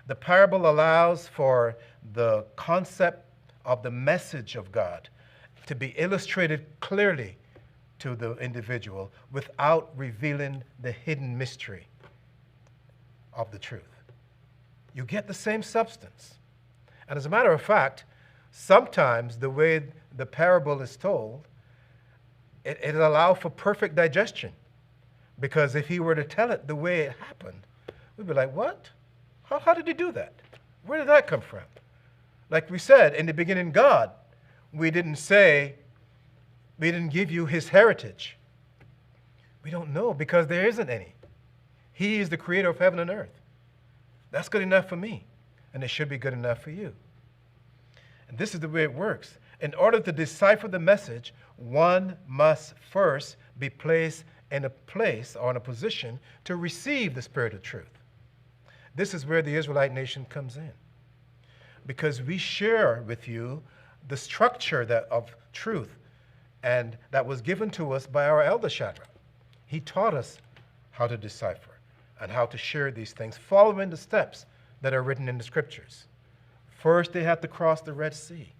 The parable allows for the concept of the message of God to be illustrated clearly to the individual without revealing the hidden mystery of the truth. You get the same substance. And as a matter of fact, sometimes the way the parable is told, it allows for perfect digestion. Because if he were to tell it the way it happened, we'd be like, what? How did he do that? Where did that come from? Like we said, in the beginning, God, we didn't give you his heritage. We don't know because there isn't any. He is the creator of heaven and earth. That's good enough for me, and it should be good enough for you. And this is the way it works. In order to decipher the message, one must first be placed in a place or in a position to receive the Spirit of truth. This is where the Israelite nation comes in. Because we share with you the structure of truth and that was given to us by our elder Shadrach. He taught us how to decipher and how to share these things, following the steps that are written in the Scriptures. First, they had to cross the Red Sea.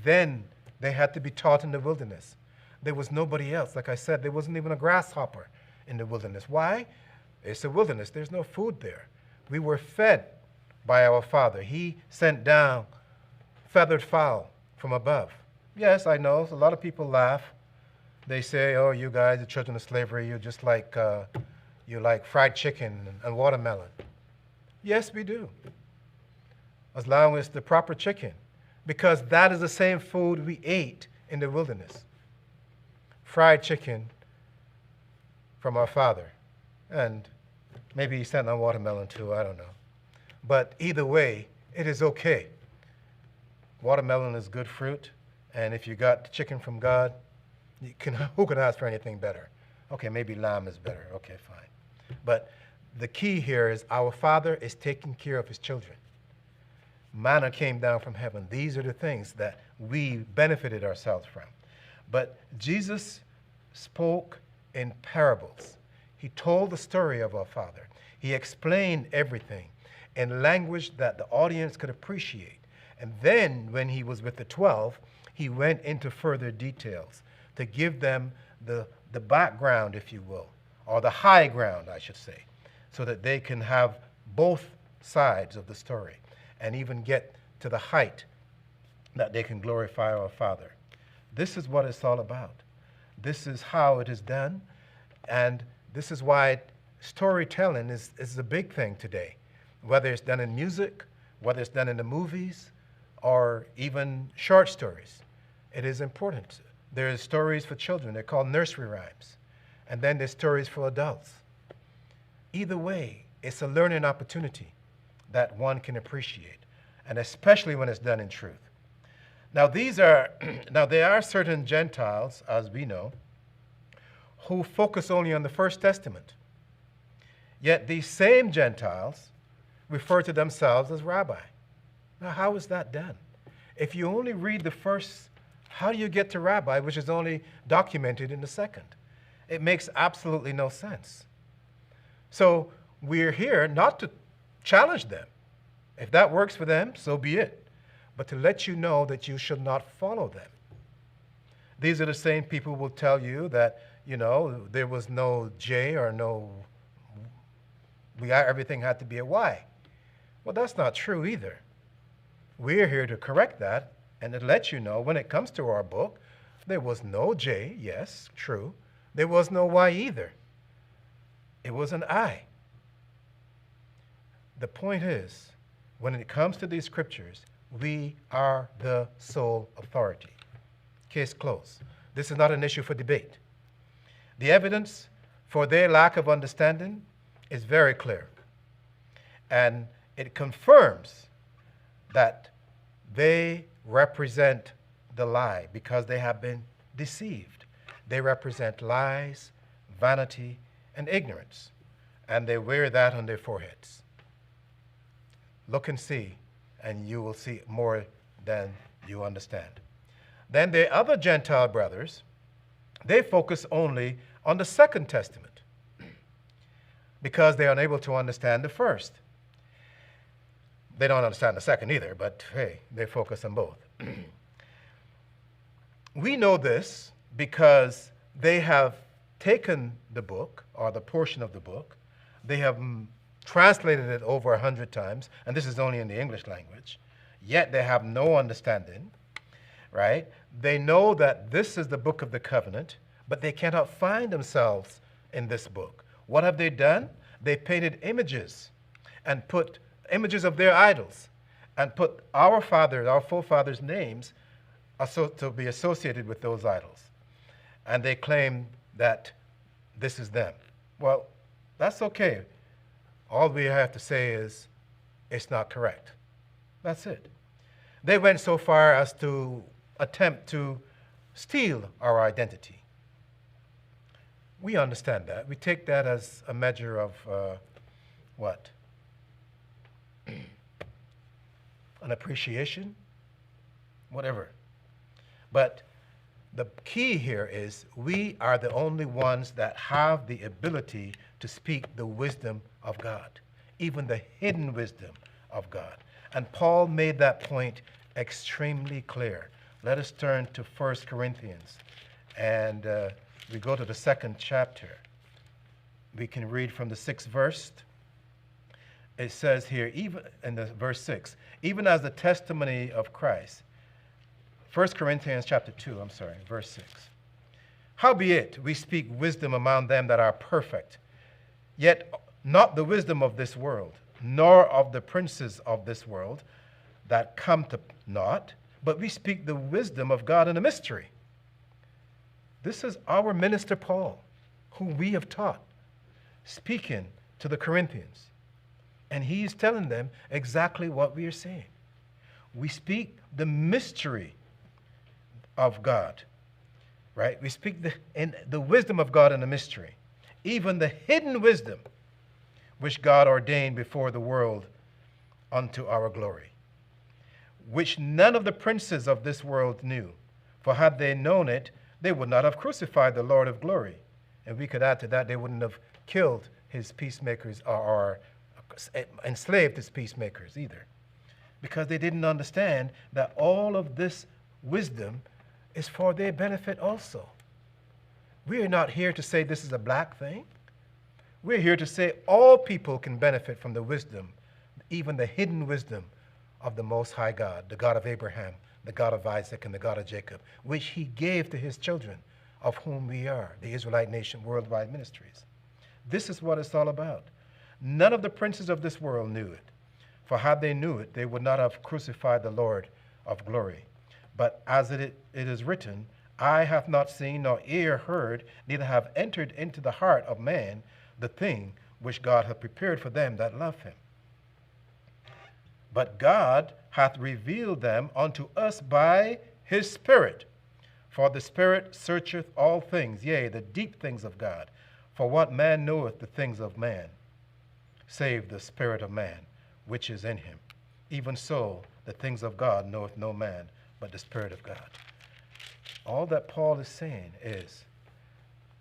Then they had to be taught in the wilderness. There was nobody else. Like I said, there wasn't even a grasshopper in the wilderness. Why? It's a wilderness. There's no food there. We were fed by our Father. He sent down feathered fowl from above. Yes, I know. A lot of people laugh. They say, oh, you guys, the children of slavery, you're just like you like fried chicken and watermelon. Yes, we do. As long as the proper chicken, because that is the same food we ate in the wilderness. Fried chicken from our Father. And maybe he sent on watermelon too, I don't know. But either way, it is okay. Watermelon is good fruit, and if you got chicken from God, who can ask for anything better? Okay, maybe lamb is better. Okay, fine. But the key here is our Father is taking care of his children. Manna came down from heaven. These are the things that we benefited ourselves from. But Jesus spoke in parables. He told the story of our Father. He explained everything in language that the audience could appreciate. And then when he was with the 12, he went into further details to give them the background, if you will, or the high ground, I should say, so that they can have both sides of the story and even get to the height that they can glorify our Father. This is what it's all about. This is how it is done, and this is why storytelling is a big thing today, whether it's done in music, whether it's done in the movies, or even short stories. It is important. There are stories for children. They're called nursery rhymes. And then there's stories for adults. Either way, it's a learning opportunity that one can appreciate, and especially when it's done in truth. Now, there are certain Gentiles, as we know, who focus only on the First Testament. Yet these same Gentiles refer to themselves as rabbi. Now, how is that done? If you only read the first, how do you get to rabbi, which is only documented in the second? It makes absolutely no sense. So we're here not to challenge them. If that works for them, so be it. But to let you know that you should not follow them. These are the same people who will tell you that, there was no J or no, everything had to be a Y. Well, that's not true either. We're here to correct that and to let you know when it comes to our book, there was no J, yes, true. There was no Y either. It was an I. The point is, when it comes to these scriptures, we are the sole authority. Case closed. This is not an issue for debate. The evidence for their lack of understanding is very clear. And it confirms that they represent the lie because they have been deceived. They represent lies, vanity, and ignorance. And they wear that on their foreheads. Look and see, and you will see more than you understand. Then the other Gentile brothers, they focus only on the Second Testament because they are unable to understand the first. They don't understand the second either, but hey, they focus on both. We know this because they have taken the book, or the portion of the book, they have translated it over 100 times, and this is only in the English language, yet they have no understanding, right? They know that this is the book of the covenant, but they cannot find themselves in this book. What have they done? They painted images and put images of their idols and put our forefathers' names to be associated with those idols. And they claim that this is them. Well, that's okay. All we have to say is it's not correct. That's it. They went so far as to attempt to steal our identity. We understand that. We take that as a measure of what? An appreciation? Whatever. But the key here is we are the only ones that have the ability to speak the wisdom of God, even the hidden wisdom of God. And Paul made that point extremely clear. Let us turn to 1 Corinthians, and we go to the 2nd chapter. We can read from the 6th verse. It says here, even in the verse 6, even as the testimony of Christ. 1 Corinthians chapter 2, verse 6. Howbeit, we speak wisdom among them that are perfect, Yet not the wisdom of this world, nor of the princes of this world that come to naught, but we speak the wisdom of God in a mystery. This is our minister Paul, whom we have taught, speaking to the Corinthians. And he's telling them exactly what we are saying. We speak the mystery of God, right? We speak the wisdom of God in a mystery, even the hidden wisdom which God ordained before the world unto our glory, which none of the princes of this world knew. For had they known it, they would not have crucified the Lord of glory. And we could add to that, they wouldn't have killed his peacemakers or enslaved his peacemakers either, because they didn't understand that all of this wisdom is for their benefit also. We are not here to say this is a black thing. We're here to say all people can benefit from the wisdom, even the hidden wisdom of the Most High God, the God of Abraham, the God of Isaac, and the God of Jacob, which he gave to his children, of whom we are, the Israelite nation, worldwide ministries. This is what it's all about. None of the princes of this world knew it, for had they knew it, they would not have crucified the Lord of glory. But as it is written, eye hath not seen, nor ear heard, neither have entered into the heart of man the thing which God hath prepared for them that love him. But God hath revealed them unto us by his Spirit. For the Spirit searcheth all things, yea, the deep things of God. For what man knoweth the things of man, save the Spirit of man, which is in him? Even so, the things of God knoweth no man, but the Spirit of God. All that Paul is saying is,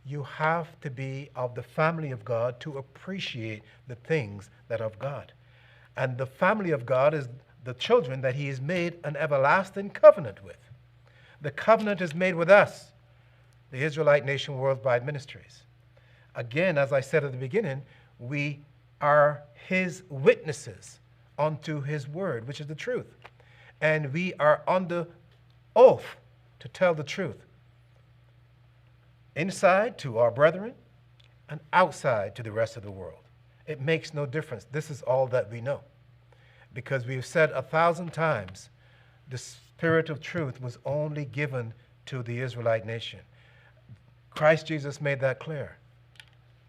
you have to be of the family of God to appreciate the things that are of God. And the family of God is the children that he has made an everlasting covenant with. The covenant is made with us, the Israelite nation worldwide ministries. Again, as I said at the beginning, we are his witnesses unto his word, which is the truth. And we are under oath to tell the truth, inside to our brethren and outside to the rest of the world. It makes no difference. This is all that we know. Because we've said 1,000 times, the Spirit of truth was only given to the Israelite nation. Christ Jesus made that clear.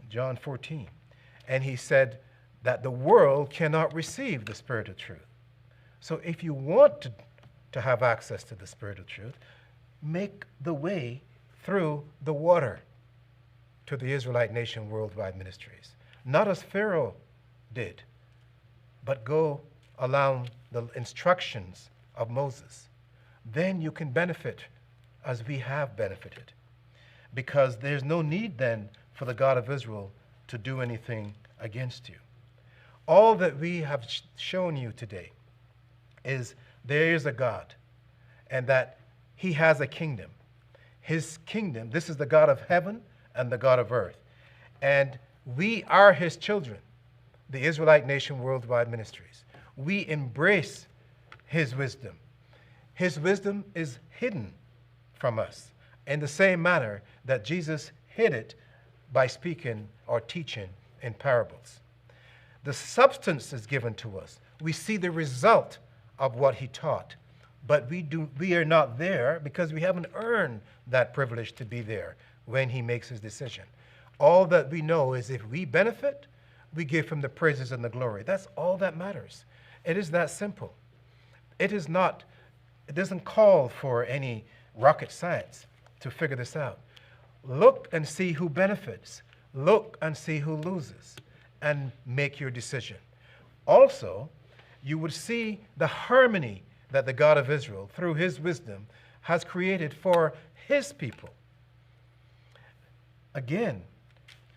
John 14. And he said that the world cannot receive the Spirit of truth. So if you want to have access to the Spirit of truth, make the way through the water to the Israelite nation worldwide ministries. Not as Pharaoh did, but go along the instructions of Moses. Then you can benefit as we have benefited, because there's no need then for the God of Israel to do anything against you. All that we have shown you today is there is a God, and that he has a kingdom. His kingdom, this is the God of heaven and the God of earth. And we are his children, the Israelite nation worldwide ministries. We embrace his wisdom. His wisdom is hidden from us in the same manner that Jesus hid it by speaking or teaching in parables. The substance is given to us. We see the result of what he taught, but we are not there because we haven't earned that privilege to be there when he makes his decision. All that we know is if we benefit, we give him the praises and the glory. That's all that matters. It is that simple. It doesn't call for any rocket science to figure this out. Look and see who benefits. Look and see who loses, and make your decision. Also, you would see the harmony that the God of Israel, through his wisdom, has created for his people. Again,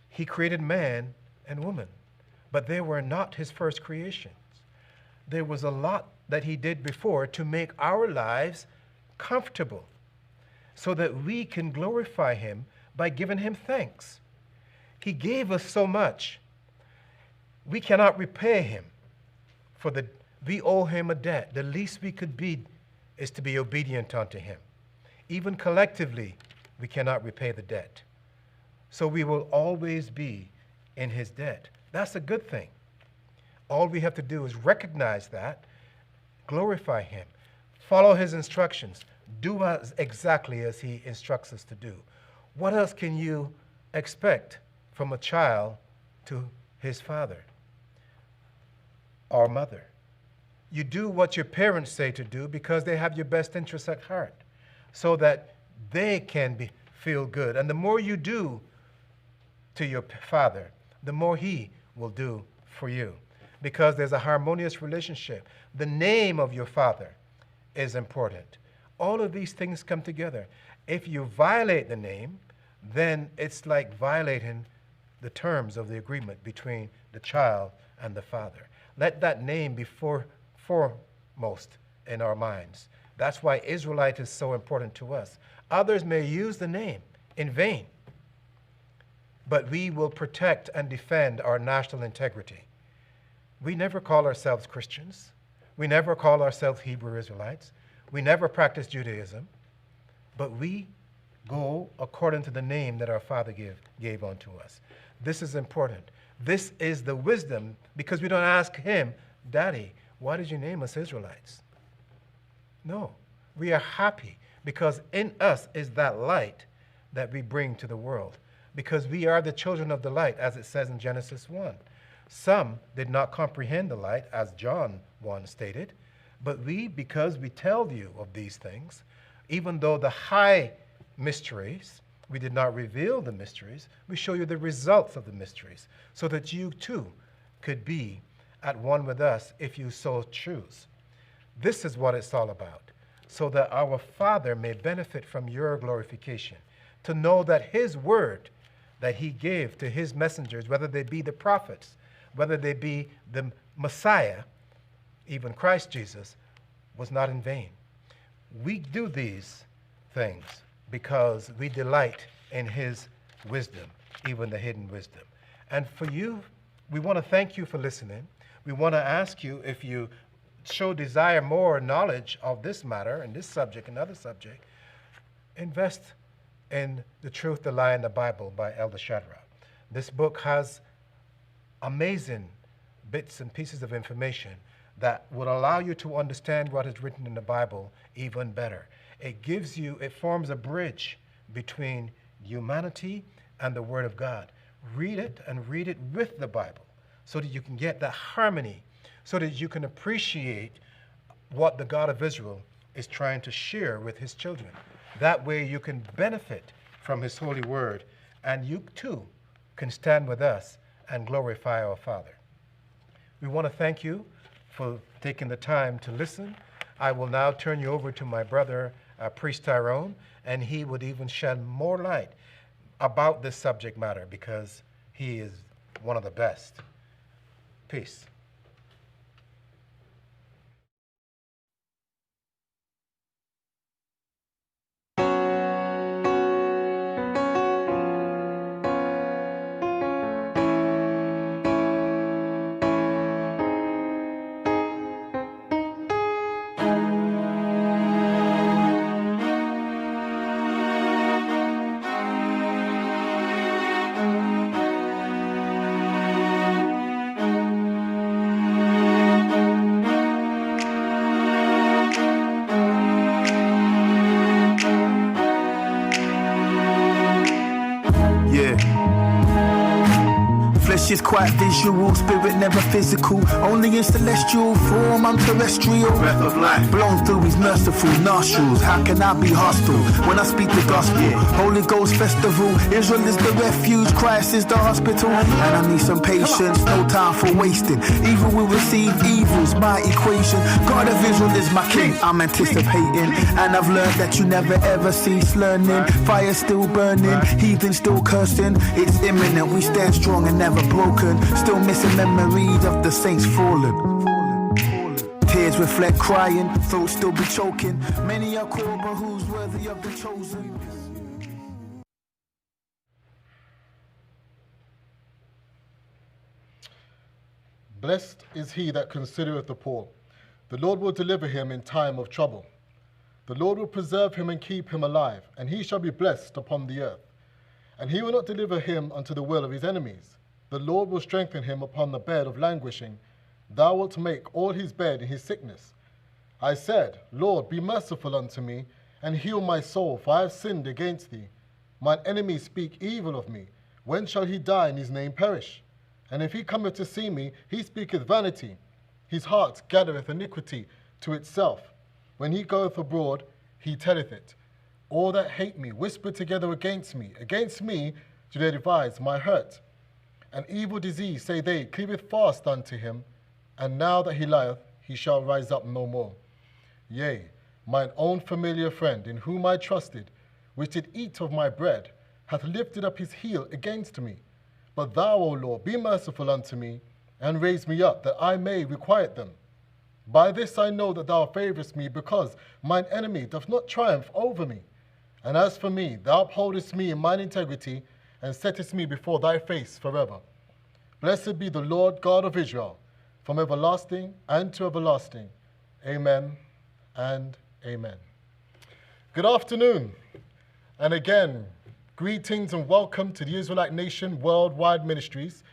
he created man and woman, but they were not his first creations. There was a lot that he did before to make our lives comfortable so that we can glorify him by giving him thanks. He gave us so much. We cannot repay him we owe him a debt. The least we could be is to be obedient unto him. Even collectively, we cannot repay the debt. So we will always be in his debt. That's a good thing. All we have to do is recognize that, glorify him, follow his instructions, do exactly as he instructs us to do. What else can you expect from a child to his father or mother? You do what your parents say to do because they have your best interests at heart, so that they can feel good. And the more you do to your father, the more he will do for you, because there's a harmonious relationship. The name of your father is important. All of these things come together. If you violate the name, then it's like violating the terms of the agreement between the child and the father. Let that name be foremost in our minds. That's why Israelite is so important to us. Others may use the name in vain, but we will protect and defend our national integrity. We never call ourselves Christians. We never call ourselves Hebrew Israelites. We never practice Judaism, but we go according to the name that our Father gave unto us. This is important. This is the wisdom, because we don't ask him, Daddy, why did you name us Israelites? No, we are happy because in us is that light that we bring to the world, because we are the children of the light, as it says in Genesis 1. Some did not comprehend the light, as John 1 stated, but we, because we tell you of these things, even though the high mysteries, we did not reveal the mysteries, we show you the results of the mysteries, so that you too could be at one with us if you so choose. This is what it's all about, so that our Father may benefit from your glorification, to know that his word that he gave to his messengers, whether they be the prophets, whether they be the Messiah, even Christ Jesus, was not in vain. We do these things because we delight in his wisdom, even the hidden wisdom. And for you, we want to thank you for listening. We want to ask you, if you desire more knowledge of this matter and this subject and other subject, invest in The Truth, the Lie, and the Bible by Elder Shadrach. This book has amazing bits and pieces of information that will allow you to understand what is written in the Bible even better. It forms a bridge between humanity and the Word of God. Read it, and read it with the Bible, so that you can get that harmony, so that you can appreciate what the God of Israel is trying to share with his children. That way you can benefit from his holy word, and you too can stand with us and glorify our Father. We want to thank you for taking the time to listen. I will now turn you over to my brother, Priest Tyrone, and he would even shed more light about this subject matter, because he is one of the best. Peace. Is quite visual, spirit never physical, only in celestial form. I'm terrestrial, breath of life blown through his merciful nostrils. How can I be hostile when I speak the gospel? Holy Ghost festival, Israel is the refuge, Christ is the hospital, and I need some patience, no time for wasting. Evil will receive evil's my equation. God of Israel is my king, I'm anticipating, and I've learned that you never ever cease learning. Fire still burning, heathen still cursing. It's imminent, we stand strong and never broken, still missing memories of the saints fallen. Tears reflect crying, throats still be choking. Many are called, but who's worthy of the chosen? Blessed is he that considereth the poor. The Lord will deliver him in time of trouble. The Lord will preserve him and keep him alive, and he shall be blessed upon the earth. And he will not deliver him unto the will of his enemies. The Lord will strengthen him upon the bed of languishing. Thou wilt make all his bed in his sickness. I said, Lord, be merciful unto me, and heal my soul, for I have sinned against thee. Mine enemies speak evil of me. When shall he die and his name perish? And if he cometh to see me, he speaketh vanity. His heart gathereth iniquity to itself. When he goeth abroad, he telleth it. All that hate me whisper together against me. Against me do they devise my hurt. An evil disease, say they, cleaveth fast unto him. And now that he lieth, he shall rise up no more. Yea, mine own familiar friend, in whom I trusted, which did eat of my bread, hath lifted up his heel against me. But thou, O Lord, be merciful unto me, and raise me up, that I may requite them. By this I know that thou favourest me, because mine enemy doth not triumph over me. And as for me, thou upholdest me in mine integrity, and settest me before thy face forever. Blessed be the Lord God of Israel, from everlasting and to everlasting. Amen and amen. Good afternoon, and again, greetings and welcome to the Israelite Nation Worldwide Ministries.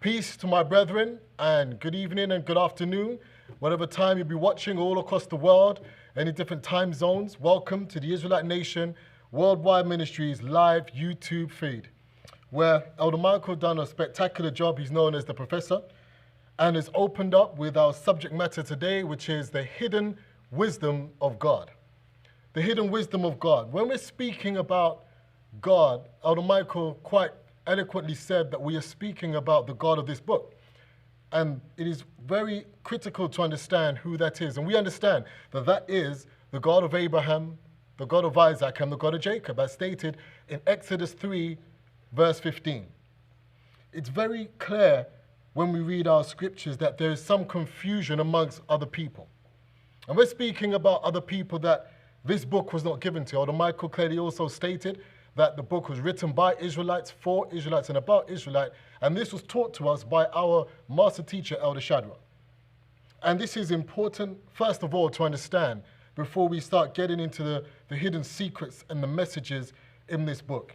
Peace to my brethren, and good evening and good afternoon, whatever time you'll be watching all across the world, any different time zones. Welcome to the Israelite Nation Worldwide Ministries live YouTube feed, where Elder Michael done a spectacular job. He's known as the Professor, and has opened up with our subject matter today, which is the hidden wisdom of God. The hidden wisdom of God. When we're speaking about God, Elder Michael quite eloquently said that we are speaking about the God of this book. And it is very critical to understand who that is. And we understand that that is the God of Abraham, the God of Isaac, and the God of Jacob, as stated in Exodus 3, verse 15. It's very clear when we read our scriptures that there is some confusion amongst other people. And we're speaking about other people that this book was not given to. Elder Michael clearly also stated that the book was written by Israelites, for Israelites, and about Israelite, and this was taught to us by our master teacher, Elder Shadrach. And this is important, first of all, to understand before we start getting into the hidden secrets and the messages in this book.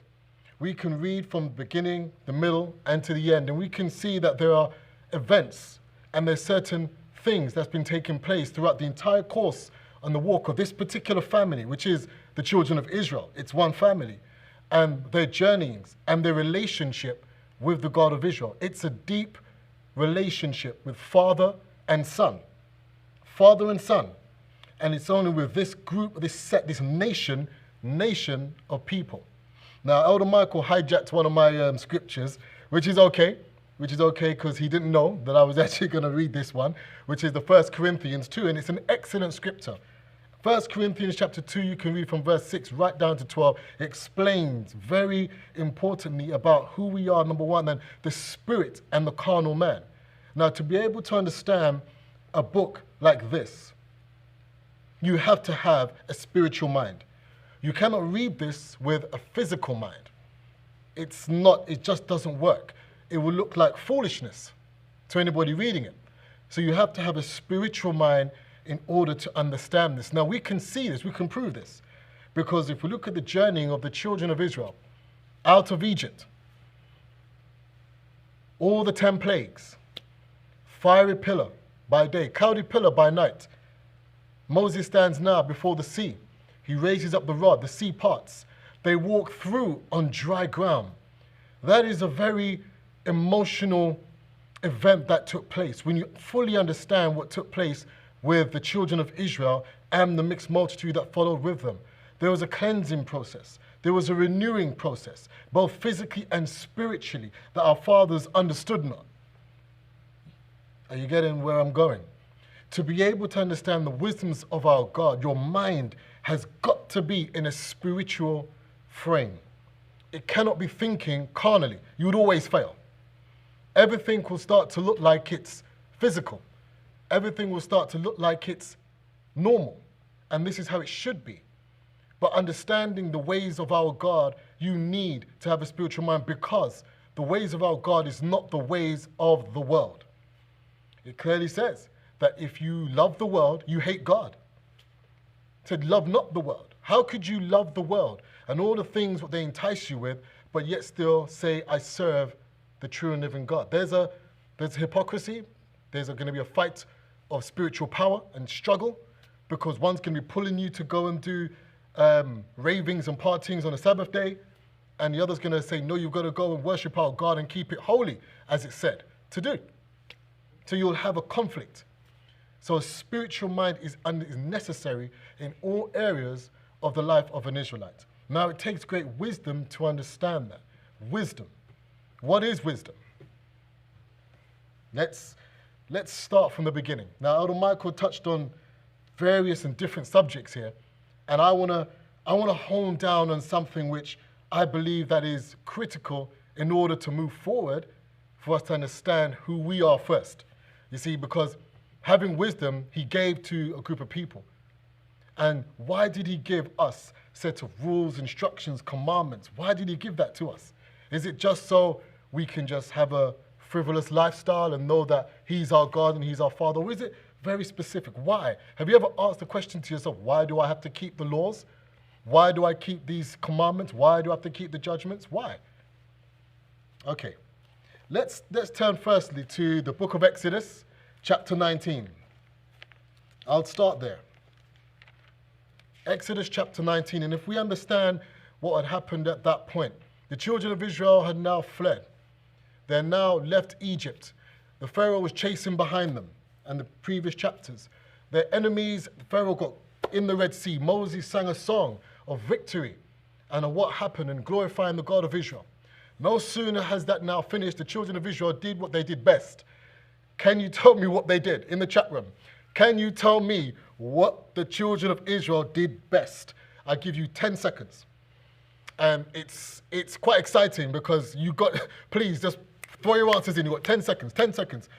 We can read from the beginning, the middle, and to the end, and we can see that there are events and there's certain things that's been taking place throughout the entire course and the walk of this particular family, which is the children of Israel. It's one family, and their journeyings and their relationship with the God of Israel. It's a deep relationship with father and son. Father and son. And it's only with this group, this set, this nation of people. Now, Elder Michael hijacked one of my scriptures, which is okay because he didn't know that I was actually going to read this one, which is the 1 Corinthians 2, and it's an excellent scripture. 1 Corinthians chapter 2, you can read from verse 6 right down to 12. It explains very importantly about who we are, number one, and the spirit and the carnal man. Now, to be able to understand a book like this, you have to have a spiritual mind. You cannot read this with a physical mind. It's not, it just doesn't work. It will look like foolishness to anybody reading it. So you have to have a spiritual mind in order to understand this. Now we can see this, we can prove this, because if we look at the journeying of the children of Israel out of Egypt, all the 10 plagues, fiery pillar by day, cloudy pillar by night. Moses stands now before the sea. He raises up the rod, the sea parts. They walk through on dry ground. That is a very emotional event that took place. When you fully understand what took place with the children of Israel and the mixed multitude that followed with them, there was a cleansing process. There was a renewing process, both physically and spiritually, that our fathers understood not. Are you getting where I'm going? To be able to understand the wisdoms of our God, your mind has got to be in a spiritual frame. It cannot be thinking carnally. You would always fail. Everything will start to look like it's physical. Everything will start to look like it's normal. And this is how it should be. But understanding the ways of our God, you need to have a spiritual mind, because the ways of our God is not the ways of the world. It clearly says that if you love the world, you hate God. It said, love not the world. How could you love the world and all the things what they entice you with, but yet still say, I serve the true and living God. There's hypocrisy. There's going to be a fight of spiritual power and struggle, because one's going to be pulling you to go and do ravings and partings on a Sabbath day, and the other's going to say, no, you've got to go and worship our God and keep it holy, as it said to do. So you'll have a conflict. So a spiritual mind is necessary in all areas of the life of an Israelite. Now, it takes great wisdom to understand that. Wisdom. What is wisdom? Let's start from the beginning. Now, Elder Michael touched on various and different subjects here, and I want to hone down on something which I believe that is critical in order to move forward for us to understand who we are first. You see, because having wisdom, he gave to a group of people. And why did he give us a set of rules, instructions, commandments? Why did he give that to us? Is it just so we can just have a frivolous lifestyle and know that he's our God and he's our Father? Or is it very specific? Why? Have you ever asked the question to yourself, why do I have to keep the laws? Why do I keep these commandments? Why do I have to keep the judgments? Why? Okay, let's turn firstly to the book of Exodus, chapter 19. I'll start there. Exodus chapter 19, and if we understand what had happened at that point, the children of Israel had now fled. They now left Egypt. The Pharaoh was chasing behind them, and the previous chapters. Their enemies, the Pharaoh got in the Red Sea. Moses sang a song of victory and of what happened and glorifying the God of Israel. No sooner has that now finished, the children of Israel did what they did best. Can you tell me what they did in the chat room? Can you tell me what the children of Israel did best? I give you 10 seconds. And it's quite exciting because you got, please just throw your answers in. You got 10 seconds, 10 seconds.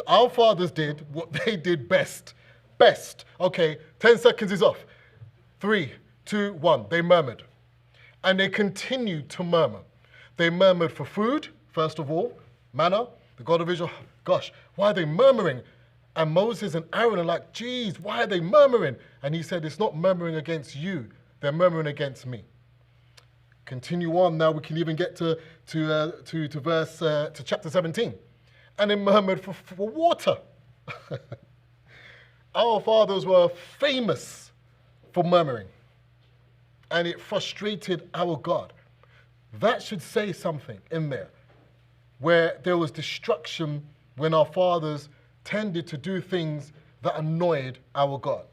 Our fathers did what they did best. Best. Okay, 10 seconds is off. 3, 2, 1. They murmured. And they continued to murmur. They murmured for food, first of all, manna. The God of Israel, gosh, why are they murmuring? And Moses and Aaron are like, geez, why are they murmuring? And he said, it's not murmuring against you. They're murmuring against me. Continue on now. We can even get to chapter 17. And they murmured for water. Our fathers were famous for murmuring. And it frustrated our God. That should say something in there, where there was destruction when our fathers tended to do things that annoyed our God.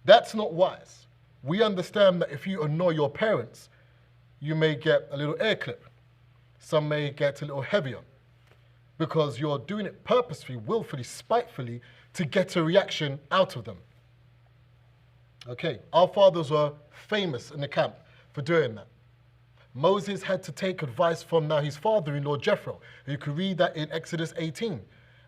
That's not wise. We understand that if you annoy your parents, you may get a little air clip. Some may get a little heavier because you're doing it purposefully, willfully, spitefully to get a reaction out of them. Okay, our fathers were famous in the camp for doing that. Moses had to take advice from now his father-in-law Jethro. You can read that in Exodus 18.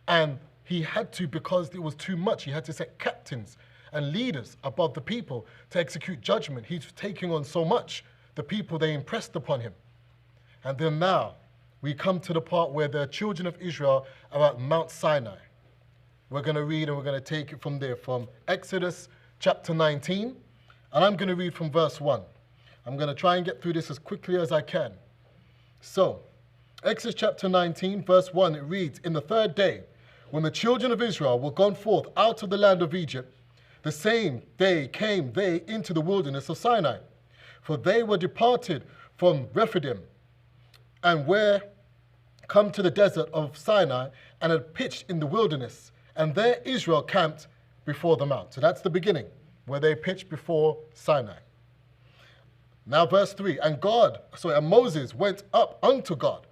And he had to, because it was too much, he had to set captains and leaders above the people to execute judgment. He's taking on so much. The people, they impressed upon him. And then now, we come to the part where the children of Israel are at Mount Sinai. We're going to read and we're going to take it from there, from Exodus chapter 19. And I'm going to read from verse 1. I'm going to try and get through this as quickly as I can. So, Exodus chapter 19, verse 1, it reads, in the third day, when the children of Israel were gone forth out of the land of Egypt, the same day came they into the wilderness of Sinai. For they were departed from Rephidim, and were come to the desert of Sinai, and had pitched in the wilderness. And there Israel camped before the mount. So that's the beginning, where they pitched before Sinai. Now verse 3, and Moses went up unto God,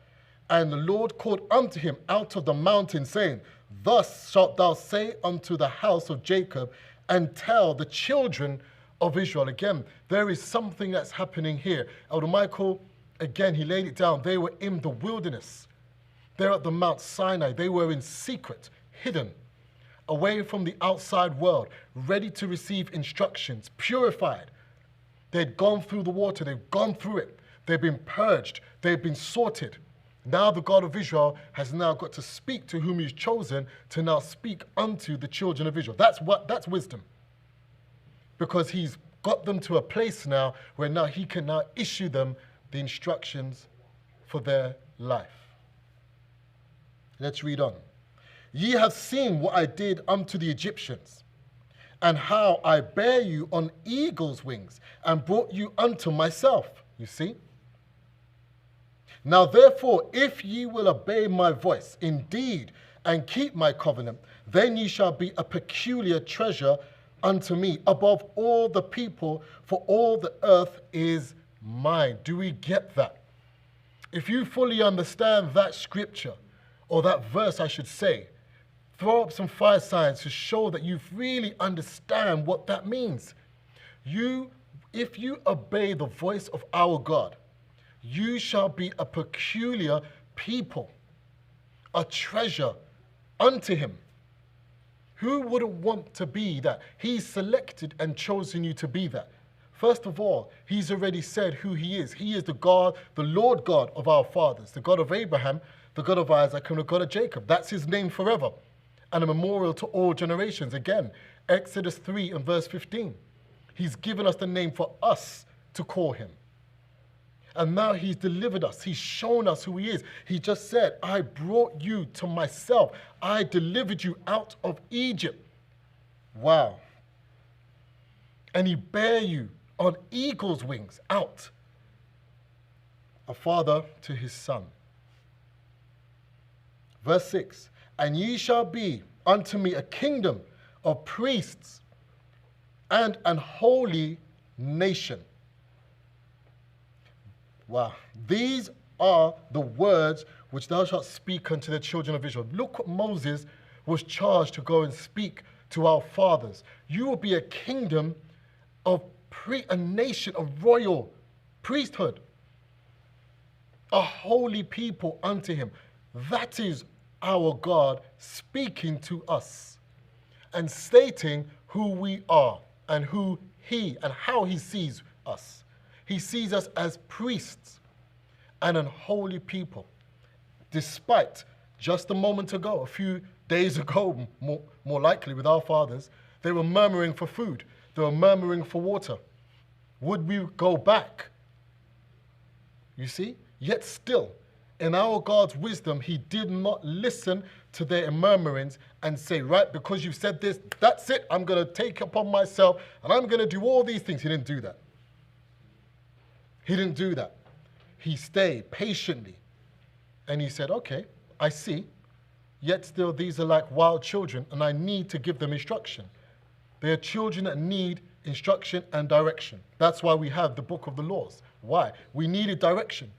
and the Lord called unto him out of the mountain, saying, thus shalt thou say unto the house of Jacob, and tell the children of Israel. Again, there is something that's happening here. Elder Michael, again, he laid it down. They were in the wilderness. They're at the Mount Sinai. They were in secret, hidden, away from the outside world, ready to receive instructions, purified. They'd gone through the water. They've gone through it. They've been purged. They've been sorted. Now the God of Israel has now got to speak to whom he's chosen to now speak unto the children of Israel. That's wisdom. Because he's got them to a place now where now he can now issue them the instructions for their life. Let's read on. Ye have seen what I did unto the Egyptians, and how I bare you on eagle's wings, and brought you unto myself. You see? Now therefore, if ye will obey my voice indeed, and keep my covenant, then ye shall be a peculiar treasure unto me above all the people, for all the earth is mine. Do we get that? If you fully understand that scripture, or that verse I should say, throw up some fire signs to show that you really understand what that means. If you obey the voice of our God, you shall be a peculiar people, a treasure unto him. Who wouldn't want to be that? He's selected and chosen you to be that. First of all, he's already said who he is. He is the God, the Lord God of our fathers, the God of Abraham, the God of Isaac, and the God of Jacob. That's his name forever, and a memorial to all generations. Again, Exodus 3 and verse 15. He's given us the name for us to call him. And now he's delivered us. He's shown us who he is. He just said, I brought you to myself. I delivered you out of Egypt. Wow. And he bare you on eagle's wings out. A father to his son. Verse 6. And ye shall be unto me a kingdom of priests and an holy nation. Wow. These are the words which thou shalt speak unto the children of Israel. Look what Moses was charged to go and speak to our fathers. You will be a kingdom of a nation of royal priesthood, a holy people unto him. That is our God speaking to us and stating who we are and who he and how he sees us. He sees us as priests and an holy people. Despite just a moment ago, a few days ago, more likely with our fathers, they were murmuring for food. They were murmuring for water. Would we go back? You see? Yet still, in our God's wisdom, he did not listen to their murmurings and say, right, because you've said this, that's it, I'm going to take upon myself and I'm going to do all these things. He didn't do that. He didn't do that. He stayed patiently. And he said, okay, I see. Yet still, these are like wild children, and I need to give them instruction. They are children that need instruction and direction. That's why we have the book of the laws. Why? We needed direction.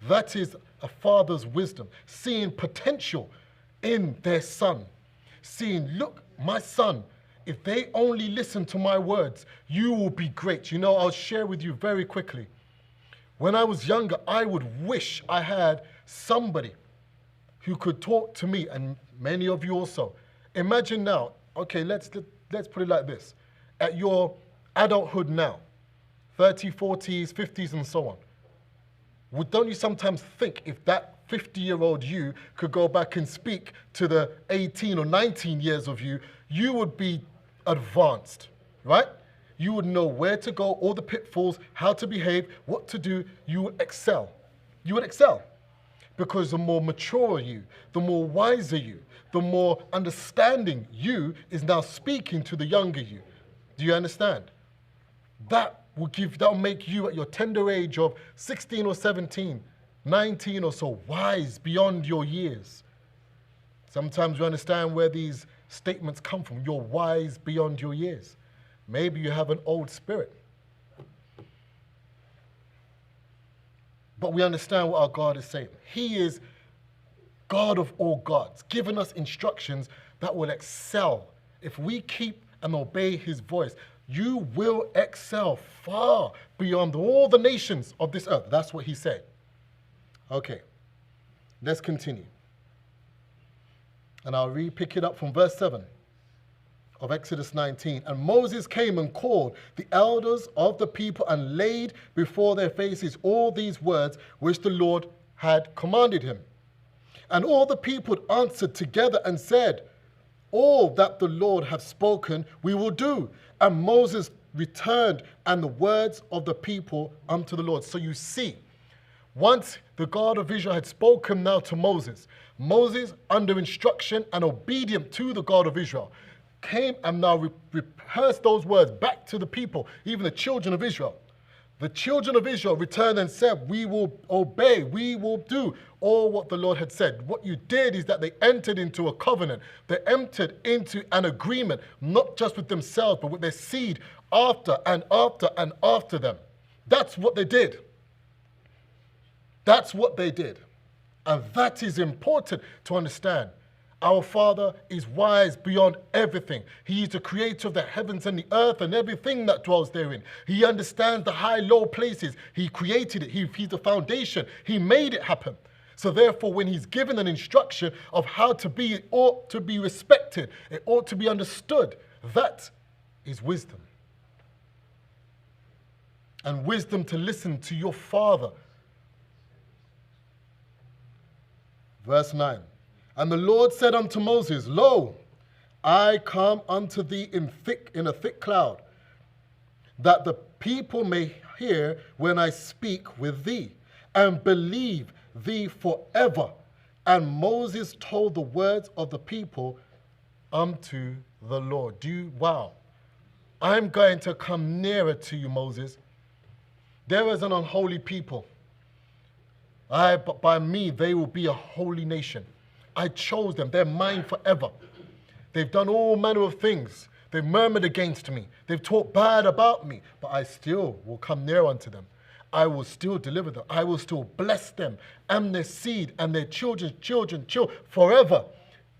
That is a father's wisdom, seeing potential in their son. Seeing, look, my son, if they only listen to my words, you will be great. You know, I'll share with you very quickly. When I was younger, I would wish I had somebody who could talk to me, and many of you also. Imagine now, okay, let's put it like this. At your adulthood now, 30s, 40s, 50s, and so on, don't you sometimes think if that 50-year-old you could go back and speak to the 18 or 19 years of you, you would be advanced, right? You would know where to go, all the pitfalls, how to behave, what to do. You would excel. You would excel. Because the more mature you, the more wiser you, the more understanding you is now speaking to the younger you. Do you understand? That will make you at your tender age of 16 or 17, 19 or so, wise beyond your years. Sometimes you understand where these statements come from. You're wise beyond your years. Maybe you have an old spirit. But we understand what our God is saying. He is God of all gods, giving us instructions that will excel. If we keep and obey his voice, you will excel far beyond all the nations of this earth. That's what he said. Okay, let's continue. And I'll pick it up from verse 7. Of Exodus 19. And Moses came and called the elders of the people and laid before their faces all these words which the Lord had commanded him. And all the people answered together and said, all that the Lord hath spoken we will do. And Moses returned and the words of the people unto the Lord. So you see, once The God of Israel had spoken now to Moses. Moses, under instruction and obedient to the God of Israel, came and now rehearsed those words back to the people, even the children of Israel. The children of Israel returned and said, we will obey, we will do all what the Lord had said. What you did is that they entered into a covenant. They entered into an agreement, not just with themselves, but with their seed after and after and after them. That's what they did. That's what they did. And that is important to understand. Our Father is wise beyond everything. He is the creator of the heavens and the earth and everything that dwells therein. He understands the high, low places. He created it. He's the foundation. He made it happen. So therefore, when he's given an instruction of how to be, it ought to be respected. It ought to be understood. That is wisdom. And wisdom to listen to your Father. Verse 9. And the Lord said unto Moses, Lo, I come unto thee in a thick cloud, that the people may hear when I speak with thee, and believe thee forever. And Moses told the words of the people unto the Lord. Wow. I'm going to come nearer to you, Moses. There is an unholy people. But by me, they will be a holy nation. I chose them. They're mine forever. They've done all manner of things. They've murmured against me. They've talked bad about me. But I still will come near unto them. I will still deliver them. I will still bless them and their seed and their children's children forever,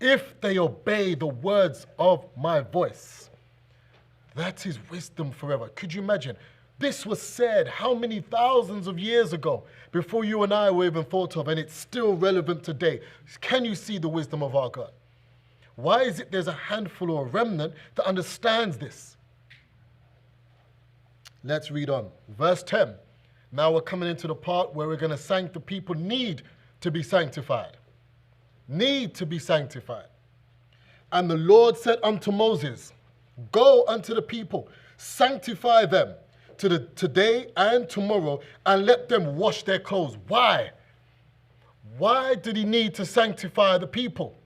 if they obey the words of my voice. That is wisdom forever. Could you imagine? This was said how many thousands of years ago, before you and I were even thought of, and it's still relevant today. Can you see the wisdom of our God? Why is it there's a handful or a remnant that understands this? Let's read on. Verse 10. Now we're coming into the part where we're going to the people need to be sanctified. Need to be sanctified. And the Lord said unto Moses, Go unto the people, sanctify them today and tomorrow, and let them wash their clothes. Why? Why did he need to sanctify the people?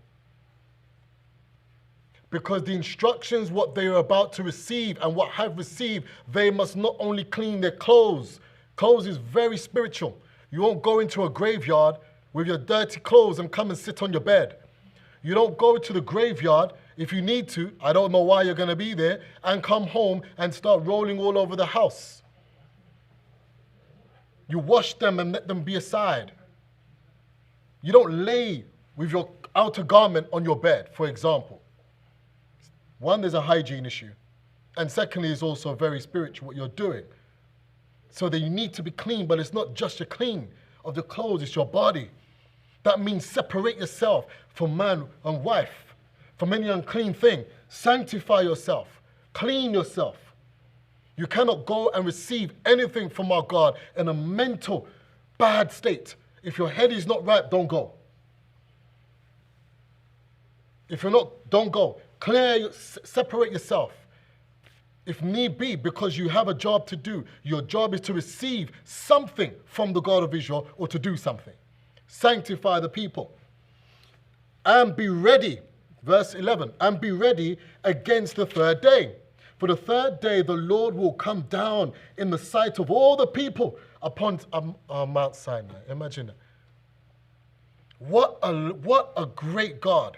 Because the instructions, what they are about to receive and what have received, they must not only clean their clothes. Clothes is very spiritual. You won't go into a graveyard with your dirty clothes and come and sit on your bed. You don't go to the graveyard. If you need to, I don't know why you're going to be there, and come home and start rolling all over the house. You wash them and let them be aside. You don't lay with your outer garment on your bed, for example. One, there's a hygiene issue. And secondly, it's also very spiritual what you're doing. So that you need to be clean, but it's not just your clean of the clothes, it's your body. That means separate yourself from man and wife. From any unclean thing, sanctify yourself, clean yourself. You cannot go and receive anything from our God in a mental bad state. If your head is not right, don't go. If you're not, don't go. Separate yourself. If need be, because you have a job to do. Your job is to receive something from the God of Israel or to do something. Sanctify the people. And be ready. Verse 11, and be ready against the third day. For the third day the Lord will come down in the sight of all the people upon Mount Sinai. Imagine that. What a great God.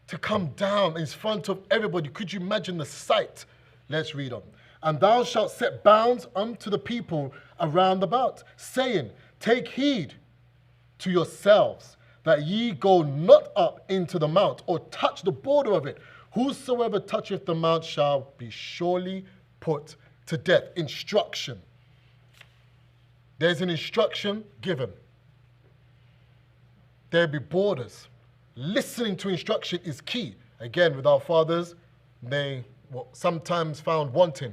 To come down in front of everybody. Could you imagine the sight? Let's read on. And thou shalt set bounds unto the people around about, saying, Take heed to yourselves, that ye go not up into the mount, or touch the border of it. Whosoever toucheth the mount shall be surely put to death. Instruction. There's an instruction given. There be borders. Listening to instruction is key. Again, with our fathers, they were sometimes found wanting.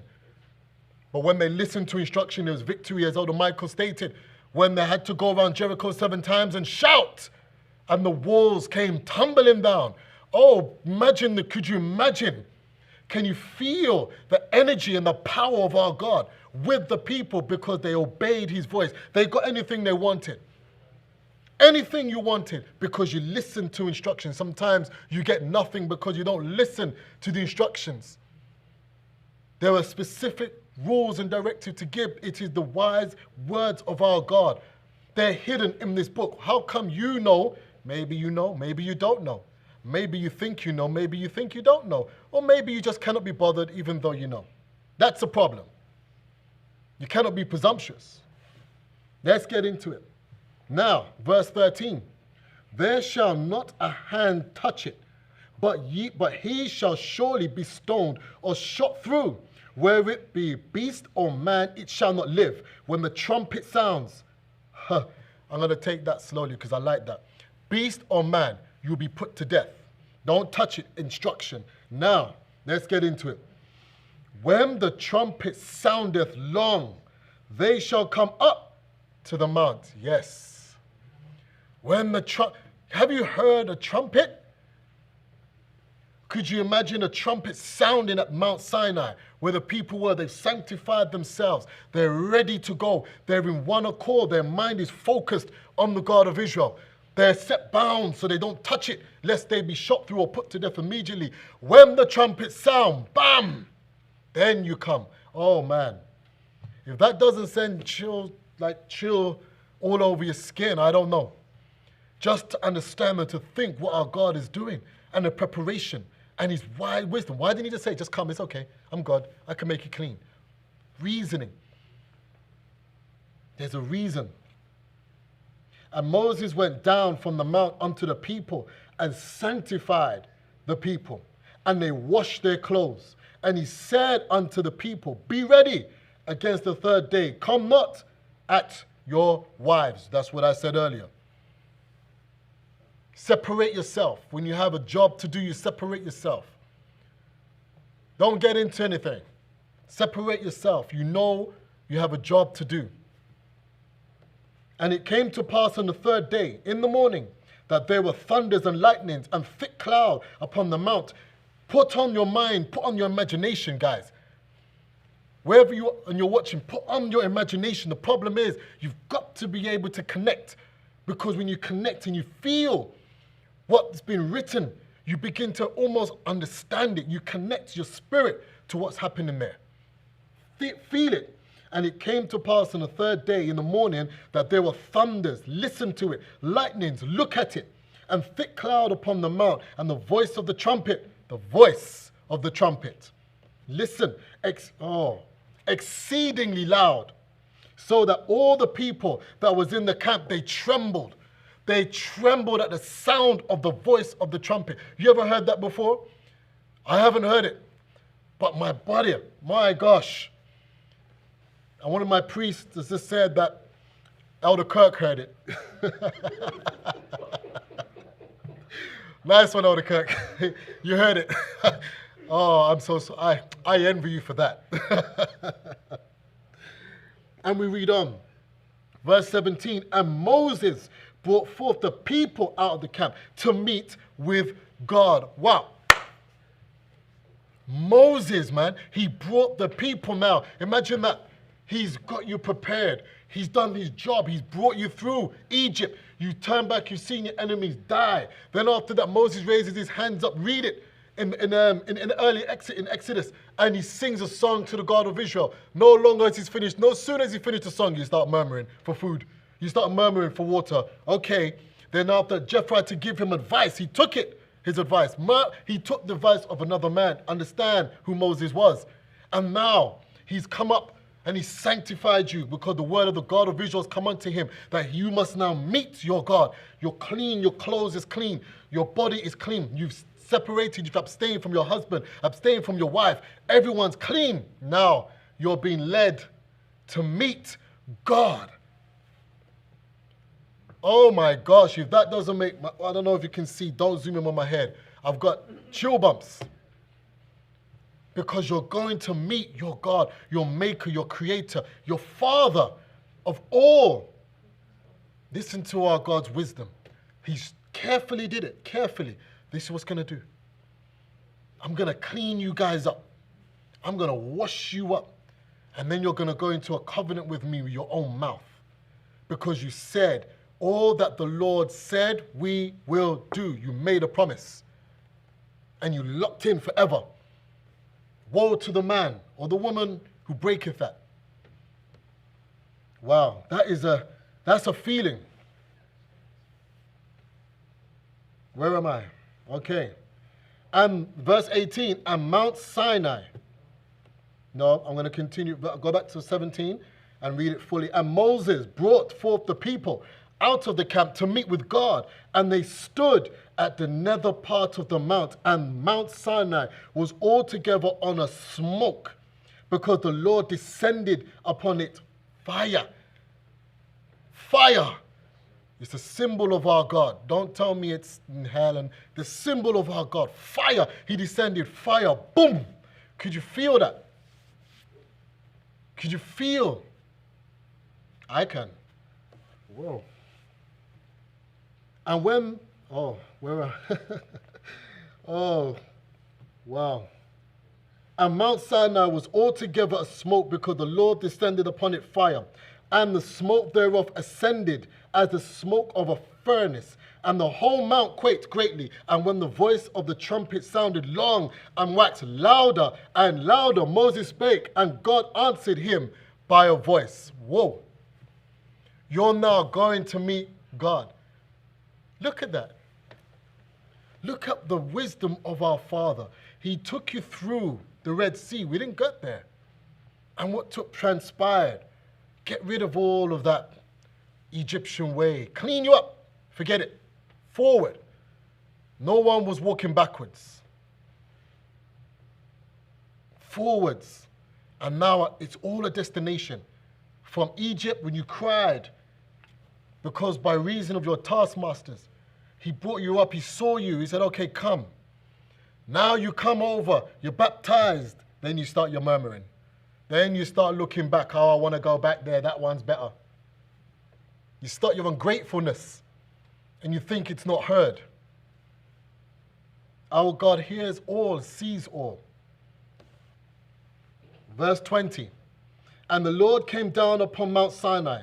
But when they listened to instruction, there was victory, as Elder Michael stated, when they had to go around Jericho 7 times and shout, and the walls came tumbling down. Oh, could you imagine Can you feel the energy and the power of our God with the people because they obeyed his voice? They got anything they wanted. Anything you wanted because you listened to instructions. Sometimes you get nothing because you don't listen to the instructions. There are specific rules and directives to give. It is the wise words of our God. They're hidden in this book. How come you know? Maybe you know, maybe you don't know. Maybe you think you know, maybe you think you don't know. Or maybe you just cannot be bothered even though you know. That's a problem. You cannot be presumptuous. Let's get into it. Now, verse 13. There shall not a hand touch it, but he shall surely be stoned or shot through. Where it be beast or man, it shall not live. When the trumpet sounds, I'm going to take that slowly because I like that. Beast or man, you'll be put to death. Don't touch it. Instruction. Now, let's get into it. When the trumpet soundeth long, they shall come up to the mount. Yes. When the have you heard a trumpet? Could you imagine a trumpet sounding at Mount Sinai where the people were? They've sanctified themselves. They're ready to go. They're in one accord. Their mind is focused on the God of Israel. They're set bound so they don't touch it lest they be shot through or put to death immediately. When the trumpet sound, bam, then you come. Oh man, if that doesn't send chill all over your skin, I don't know. Just to understand and to think what our God is doing and the preparation and his wide wisdom. Why didn't he just say, just come, it's okay, I'm God, I can make it clean? Reasoning. There's a reason. And Moses went down from the mount unto the people and sanctified the people. And they washed their clothes. And he said unto the people, be ready against the third day. Come not at your wives. That's what I said earlier. Separate yourself. When you have a job to do, you separate yourself. Don't get into anything. Separate yourself. You know you have a job to do. And it came to pass on the third day, in the morning, that there were thunders and lightnings and thick cloud upon the mount. Put on your mind, put on your imagination, guys. Wherever you are and you're watching, put on your imagination. The problem is, you've got to be able to connect. Because when you connect and you feel what's been written, you begin to almost understand it. You connect your spirit to what's happening there. Feel it. And it came to pass on the third day in the morning that there were thunders, listen to it, lightnings, look at it, and thick cloud upon the mount, and the voice of the trumpet, listen, exceedingly loud, so that all the people that was in the camp, they trembled. They trembled at the sound of the voice of the trumpet. You ever heard that before? I haven't heard it, but my body, my gosh. And one of my priests has just said that Elder Kirk heard it. Nice one, Elder Kirk. You heard it. Oh, I'm so I envy you for that. And we read on. Verse 17, and Moses brought forth the people out of the camp to meet with God. Wow. Moses, man, he brought the people now. Imagine that. He's got you prepared. He's done his job. He's brought you through Egypt. You turn back, you've seen your enemies die. Then after that, Moses raises his hands up. Read it in early Exodus. And he sings a song to the God of Israel. No longer as he's finished. No sooner as he finished the song, you start murmuring for food. You start murmuring for water. Okay. Then after Jephthah to give him advice, he took it, his advice. He took the advice of another man. Understand who Moses was. And now he's come up and he sanctified you because the word of the God of Israel has come unto him that you must now meet your God. You're clean, your clothes is clean, your body is clean. You've separated, you've abstained from your husband, abstained from your wife. Everyone's clean. Now you're being led to meet God. Oh my gosh, if that doesn't make, I don't know if you can see, don't zoom in on my head. I've got chill bumps. Because you're going to meet your God, your maker, your creator, your father of all. Listen to our God's wisdom. He carefully did it, carefully. This is what's going to do. I'm going to clean you guys up. I'm going to wash you up. And then you're going to go into a covenant with me with your own mouth. Because you said, all that the Lord said, we will do. You made a promise. And you locked in forever. Woe to the man or the woman who breaketh that. Wow, that's a feeling. Where am I? Okay. And verse 18, and Mount Sinai. No, I'm going to continue. Go back to 17 and read it fully. And Moses brought forth the people out of the camp to meet with God. And they stood at the nether part of the mount. And Mount Sinai was altogether on a smoke, because the Lord descended upon it fire. Fire. It's a symbol of our God. Don't tell me it's in hell. And the symbol of our God. Fire. He descended. Fire. Boom. Could you feel that? Could you feel? I can. Whoa. And when, oh, wow. And Mount Sinai was altogether a smoke, because the Lord descended upon it fire. And the smoke thereof ascended as the smoke of a furnace. And the whole mount quaked greatly. And when the voice of the trumpet sounded long and waxed louder and louder, Moses spake, and God answered him by a voice. Whoa. You're now going to meet God. Look at that. Look at the wisdom of our Father. He took you through the Red Sea. We didn't get there. And what transpired? Get rid of all of that Egyptian way. Clean you up. Forget it. Forward. No one was walking backwards. Forwards. And now it's all a destination. From Egypt, when you cried, because by reason of your taskmasters, he brought you up, he saw you, he said, okay, come. Now you come over, you're baptized. Then you start your murmuring. Then you start looking back, oh, I want to go back there, that one's better. You start your ungratefulness, and you think it's not heard. Our God hears all, sees all. Verse 20, and the Lord came down upon Mount Sinai,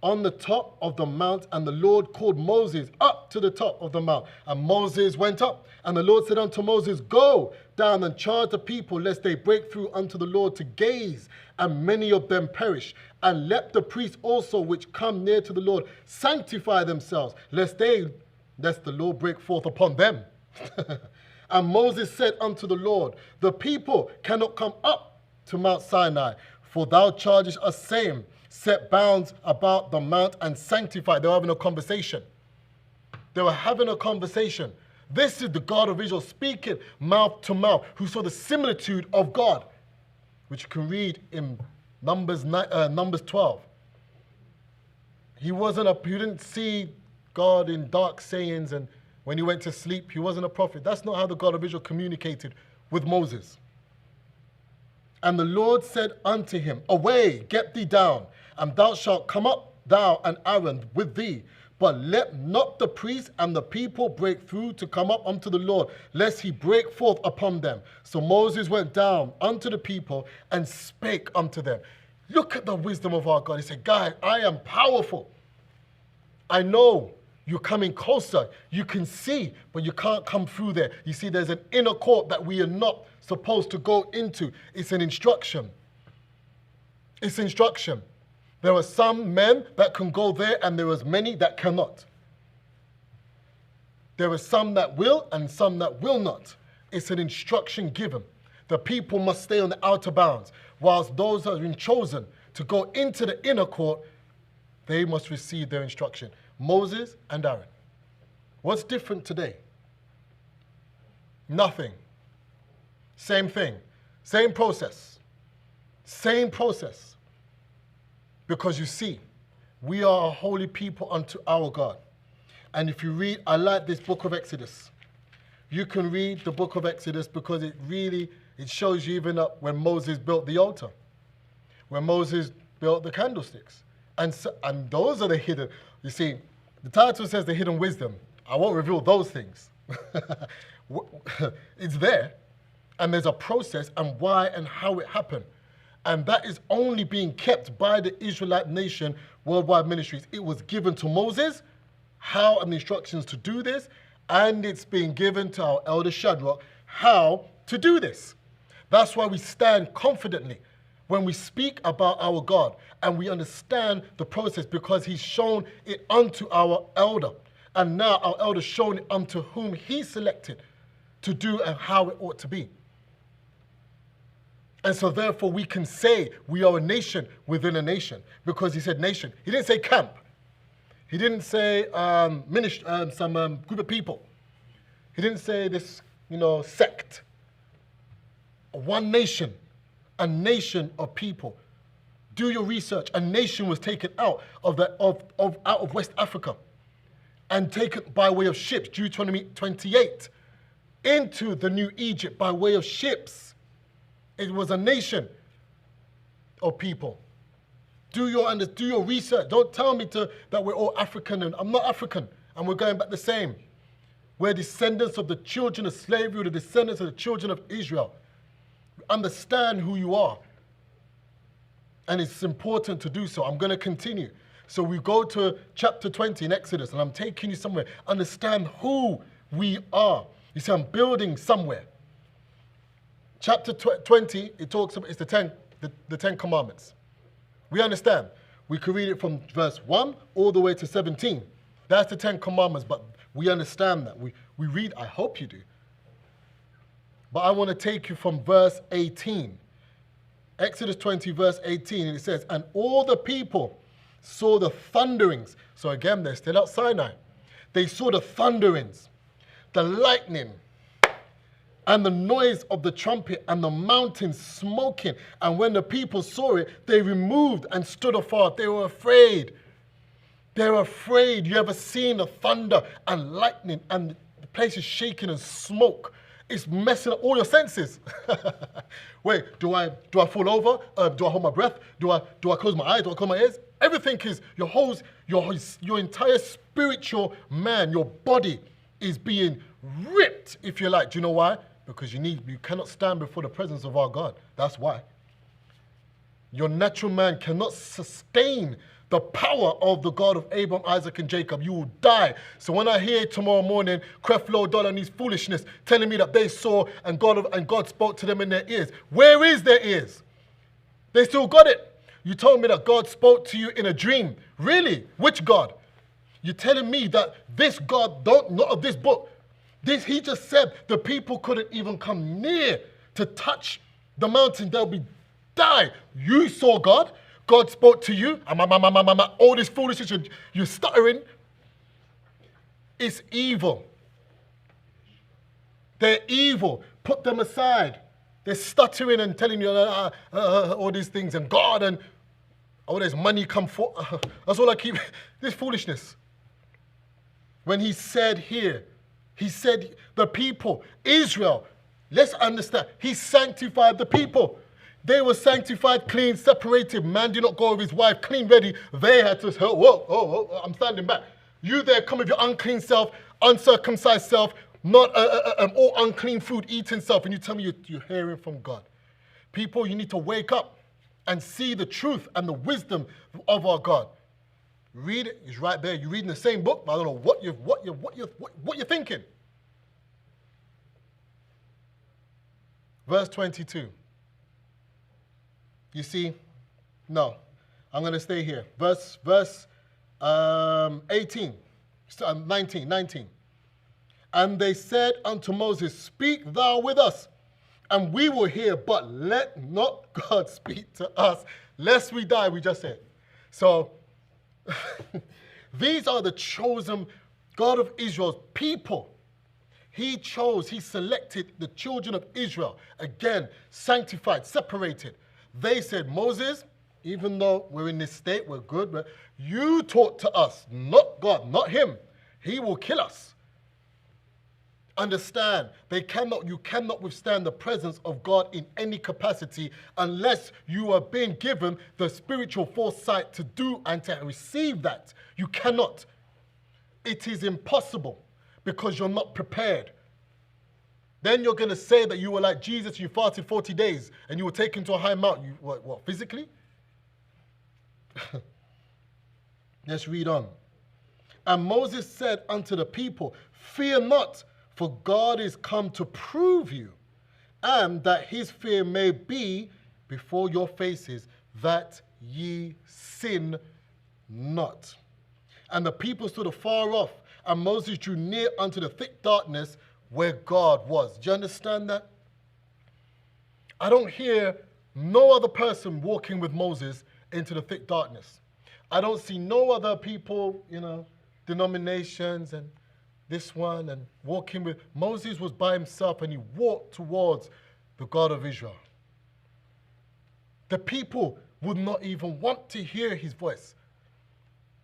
on the top of the mount, and the Lord called Moses up to the top of the mount. And Moses went up, and the Lord said unto Moses, go down and charge the people, lest they break through unto the Lord to gaze, and many of them perish. And let the priests also which come near to the Lord sanctify themselves, lest the Lord break forth upon them. And Moses said unto the Lord, the people cannot come up to Mount Sinai, for thou chargest us, saying, set bounds about the mount and sanctify. They were having a conversation. They were having a conversation. This is the God of Israel speaking mouth to mouth, who saw the similitude of God, which you can read in Numbers 12. He didn't see God in dark sayings, and when he went to sleep, he wasn't a prophet. That's not how the God of Israel communicated with Moses. And the Lord said unto him, away, get thee down, and thou shalt come up, thou and Aaron with thee. But let not the priests and the people break through to come up unto the Lord, lest he break forth upon them. So Moses went down unto the people and spake unto them. Look at the wisdom of our God. He said, guys, I am powerful. I know you're coming closer. You can see, but you can't come through there. You see, there's an inner court that we are not supposed to go into. It's an instruction. It's instruction. There are some men that can go there, and there are many that cannot. There are some that will and some that will not. It's an instruction given. The people must stay on the outer bounds, whilst those that have been chosen to go into the inner court, they must receive their instruction. Moses and Aaron. What's different today? Nothing. Same thing. Same process. Same process. Because you see, we are a holy people unto our God. And if you read, I like this book of Exodus. You can read the book of Exodus because it shows you even up when Moses built the altar, when Moses built the candlesticks. And those are the hidden, you see, the title says the hidden wisdom. I won't reveal those things. It's there. And there's a process and why and how it happened. And that is only being kept by the Israelite nation, Worldwide Ministries. It was given to Moses, how and the instructions to do this, and it's being given to our elder Shadrach, how to do this. That's why we stand confidently when we speak about our God, and we understand the process because he's shown it unto our elder. And now our elder's shown it unto whom he selected to do and how it ought to be. And so therefore we can say we are a nation within a nation, because he said nation. He didn't say camp. He didn't say some group of people. He didn't say this, sect. One nation, a nation of people. Do your research. A nation was taken out of West Africa and taken by way of ships, Deuteronomy 28, into the new Egypt by way of ships. It was a nation of people. Do your research. Don't tell me that we're all African, and I'm not African, and we're going back the same. We're descendants of the children of slavery, the descendants of the children of Israel. Understand who you are. And it's important to do so. I'm going to continue. So we go to chapter 20 in Exodus, and I'm taking you somewhere. Understand who we are. You see, I'm building somewhere. Chapter 20, it talks about, it's the Ten Commandments. We understand. We can read it from verse 1 all the way to 17. That's the 10 Commandments, but we understand that. We read, I hope you do. But I want to take you from verse 18. Exodus 20, verse 18, and it says, and all the people saw the thunderings. So again, they're still at Sinai. They saw the thunderings, the lightning, and the noise of the trumpet, and the mountains smoking. And when the people saw it, they removed and stood afar. They were afraid. They were afraid. You ever seen the thunder and lightning, and the place is shaking and smoke? It's messing up all your senses. Wait, do I fall over? Do I hold my breath? Do I close my eyes? Do I close my ears? Everything is, your entire spiritual man, your body is being ripped, if you like. Do you know why? Because you cannot stand before the presence of our God. That's why. Your natural man cannot sustain the power of the God of Abraham, Isaac, and Jacob. You will die. So when I hear tomorrow morning, Creflo Dollar and his foolishness telling me that they saw and God spoke to them in their ears, where is their ears? They still got it. You told me that God spoke to you in a dream. Really? Which God? You're telling me that this God, not of this book. He just said the people couldn't even come near to touch the mountain. They'll be die. You saw God. God spoke to you. All this foolishness, you're stuttering. It's evil. They're evil. Put them aside. They're stuttering and telling you all these things, and God, and there's money come for. That's all I keep. This foolishness. When he said here, he said the people, Israel, let's understand, he sanctified the people. They were sanctified, clean, separated. Man did not go with his wife, clean, ready. They had to say, whoa, I'm standing back. You there, come with your unclean self, uncircumcised self, not all unclean food eating self, and you tell me you're hearing from God. People, you need to wake up and see the truth and the wisdom of our God. Read it. It's right there. You're reading the same book, but I don't know what you're thinking. Verse 22. You see, no, I'm going to stay here. Verse 18, 19. And they said unto Moses, speak thou with us, and we will hear, but let not God speak to us, lest we die, we just said. So, these are the chosen God of Israel's people. He selected the children of Israel, again, sanctified, separated. They said, Moses, even though we're in this state, we're good, but you talk to us, not God, not him. He will kill us. Understand, you cannot withstand the presence of God in any capacity unless you are being given the spiritual foresight to do and to receive that. You cannot. It is impossible because you're not prepared. Then you're going to say that you were like Jesus, you fasted 40 days, and you were taken to a high mountain. You, what physically? Let's read on. And Moses said unto the people, fear not, for God is come to prove you, and that his fear may be before your faces, that ye sin not. And the people stood afar off, and Moses drew near unto the thick darkness where God was. Do you understand that? I don't hear no other person walking with Moses into the thick darkness. I don't see no other people, denominations and this one and walking with. Moses was by himself and he walked towards the God of Israel. The people would not even want to hear his voice,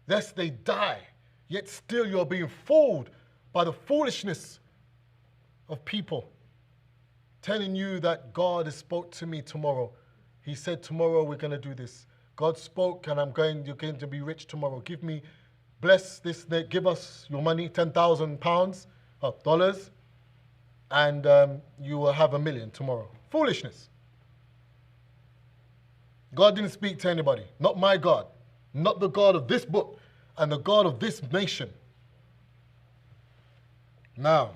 lest they die. Yet still you're being fooled by the foolishness of people telling you that God has spoke to me tomorrow. He said tomorrow we're going to do this. God spoke and you're going to be rich tomorrow. Bless this, give us your money, £10,000 of dollars, and you will have $1 million tomorrow. Foolishness. God didn't speak to anybody. Not my God. Not the God of this book and the God of this nation. Now,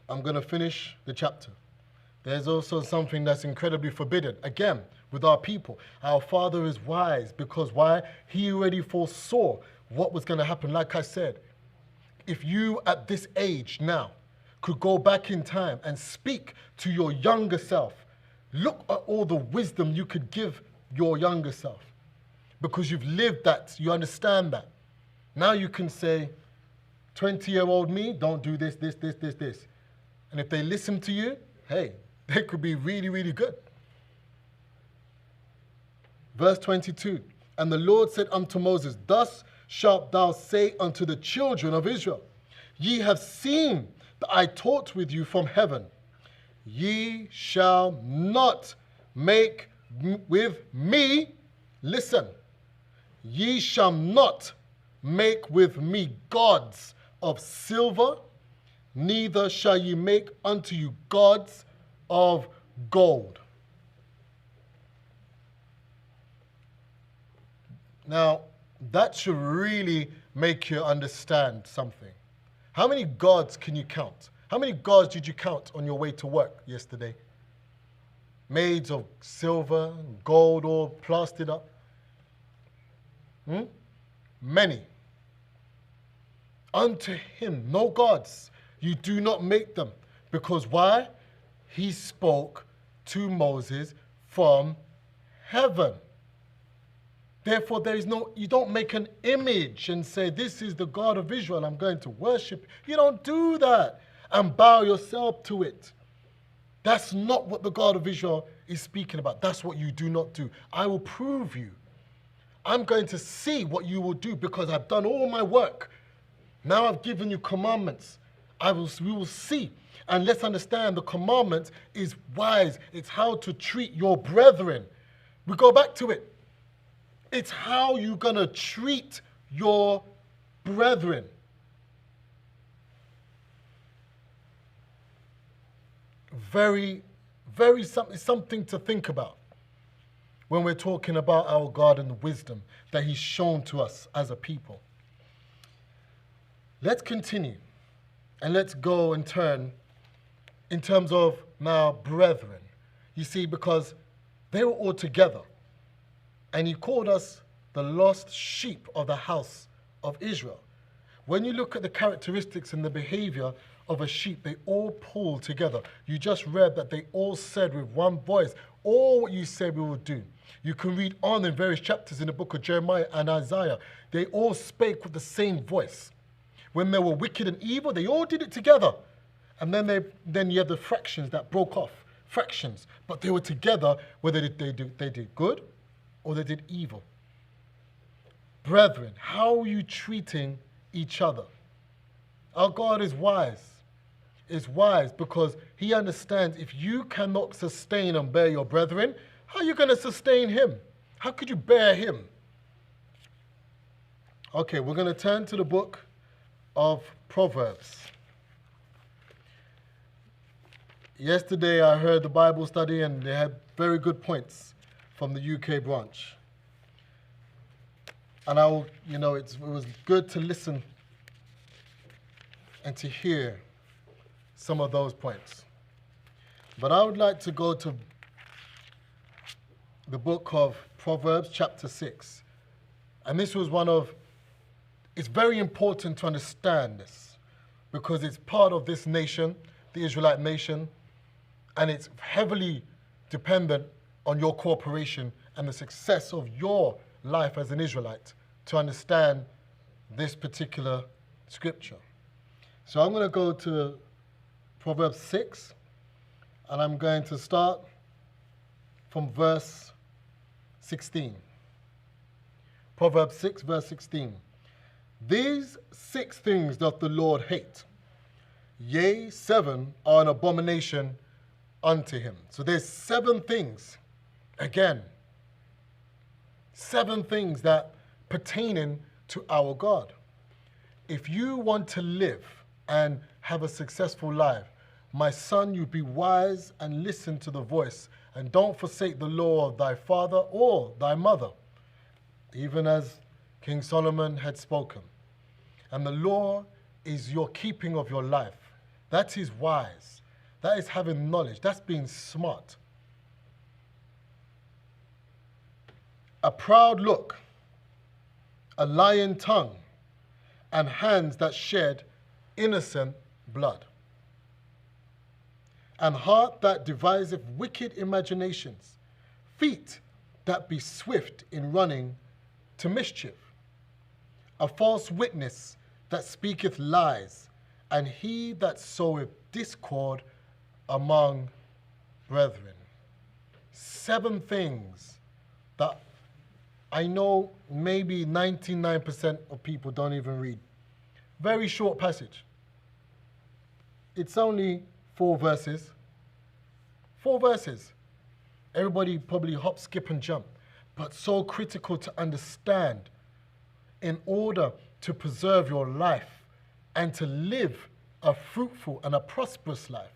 I'm going to finish the chapter. There's also something that's incredibly forbidden. Again, with our people. Our Father is wise because why? He already foresaw what was going to happen. Like I said, if you at this age now could go back in time and speak to your younger self, look at all the wisdom you could give your younger self. Because you've lived that, you understand that. Now you can say, 20-year-old me, don't do this. And if they listen to you, hey, they could be really, really good. Verse 22, and the Lord said unto Moses, thus shalt thou say unto the children of Israel, ye have seen that I taught with you from heaven. Ye shall not make with me, listen, ye shall not make with me gods of silver, neither shall ye make unto you gods of gold. Now, that should really make you understand something. How many gods can you count? How many gods did you count on your way to work yesterday? Made of silver, gold, all plastered up? Many. Unto him, no gods. You do not make them. Because why? He spoke to Moses from heaven. Therefore, you don't make an image and say, this is the God of Israel, I'm going to worship. You don't do that and bow yourself to it. That's not what the God of Israel is speaking about. That's what you do not do. I will prove you. I'm going to see what you will do because I've done all my work. Now I've given you commandments. We will see. And let's understand the commandment is wise. It's how to treat your brethren. We go back to it. It's how you're going to treat your brethren. Very, very something to think about when we're talking about our God and the wisdom that he's shown to us as a people. Let's continue and let's go and turn in terms of now brethren. You see, because they were all together. And he called us the lost sheep of the house of Israel. When you look at the characteristics and the behavior of a sheep, they all pull together. You just read that they all said with one voice, all what you said we will do. You can read on in various chapters in the book of Jeremiah and Isaiah. They all spake with the same voice. When they were wicked and evil, they all did it together. And then you have the fractions that broke off. Fractions. But they were together, whether they did good or they did evil. Brethren, how are you treating each other? Our God is wise. Is wise because he understands if you cannot sustain and bear your brethren, how are you going to sustain him? How could you bear him? Okay, we're going to turn to the book of Proverbs. Yesterday I heard the Bible study and they had very good points from the UK branch. And it was good to listen and to hear some of those points. But I would like to go to the book of Proverbs chapter 6. And this was it's very important to understand this because it's part of this nation, the Israelite nation, and it's heavily dependent on your cooperation and the success of your life as an Israelite to understand this particular scripture. So I'm going to go to Proverbs 6, and I'm going to start from verse 16. Proverbs 6, verse 16. These 6 things doth the Lord hate. Yea, 7 are an abomination unto him. So there's 7 things, again, 7 things that pertaining to our God. If you want to live and have a successful life, my son, you be wise and listen to the voice, and don't forsake the law of thy father or thy mother, even as King Solomon had spoken. And the law is your keeping of your life. That is wise. That is having knowledge. That's being smart. A proud look, a lying tongue, and hands that shed innocent blood, and heart that deviseth wicked imaginations, feet that be swift in running to mischief, a false witness that speaketh lies, and he that soweth discord among brethren. 7 things that I know maybe 99% of people don't even read. Very short passage. It's only 4 verses. 4 verses. Everybody probably hop, skip, and jump, but so critical to understand in order to preserve your life and to live a fruitful and a prosperous life.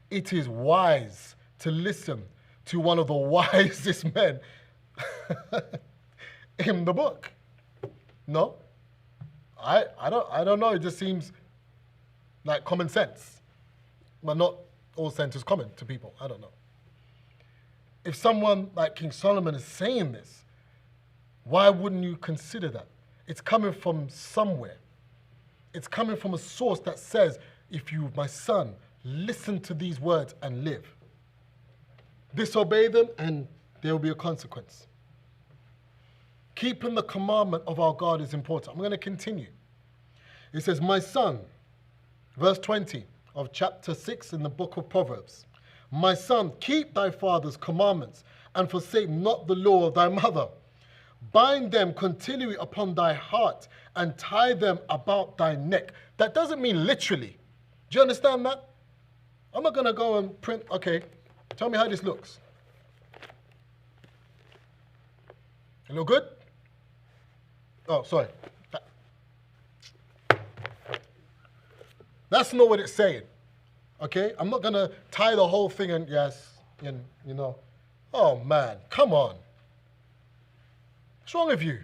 It is wise to listen to one of the wisest men in the book. No? I don't know, it just seems like common sense. But not all sense is common to people, I don't know. If someone like King Solomon is saying this, why wouldn't you consider that? It's coming from somewhere. It's coming from a source that says, if you, my son, listen to these words and live. Disobey them and there will be a consequence. Keeping the commandment of our God is important. I'm going to continue. It says, my son, verse 20 of chapter 6 in the book of Proverbs. My son, keep thy father's commandments and forsake not the law of thy mother. Bind them continually upon thy heart and tie them about thy neck. That doesn't mean literally. Do you understand that? I'm not going to go and print, okay, tell me how this looks. It look good? Oh, sorry. That's not what it's saying, okay? I'm not going to tie the whole thing and yes, and you know. Oh, man, come on. What's wrong with you?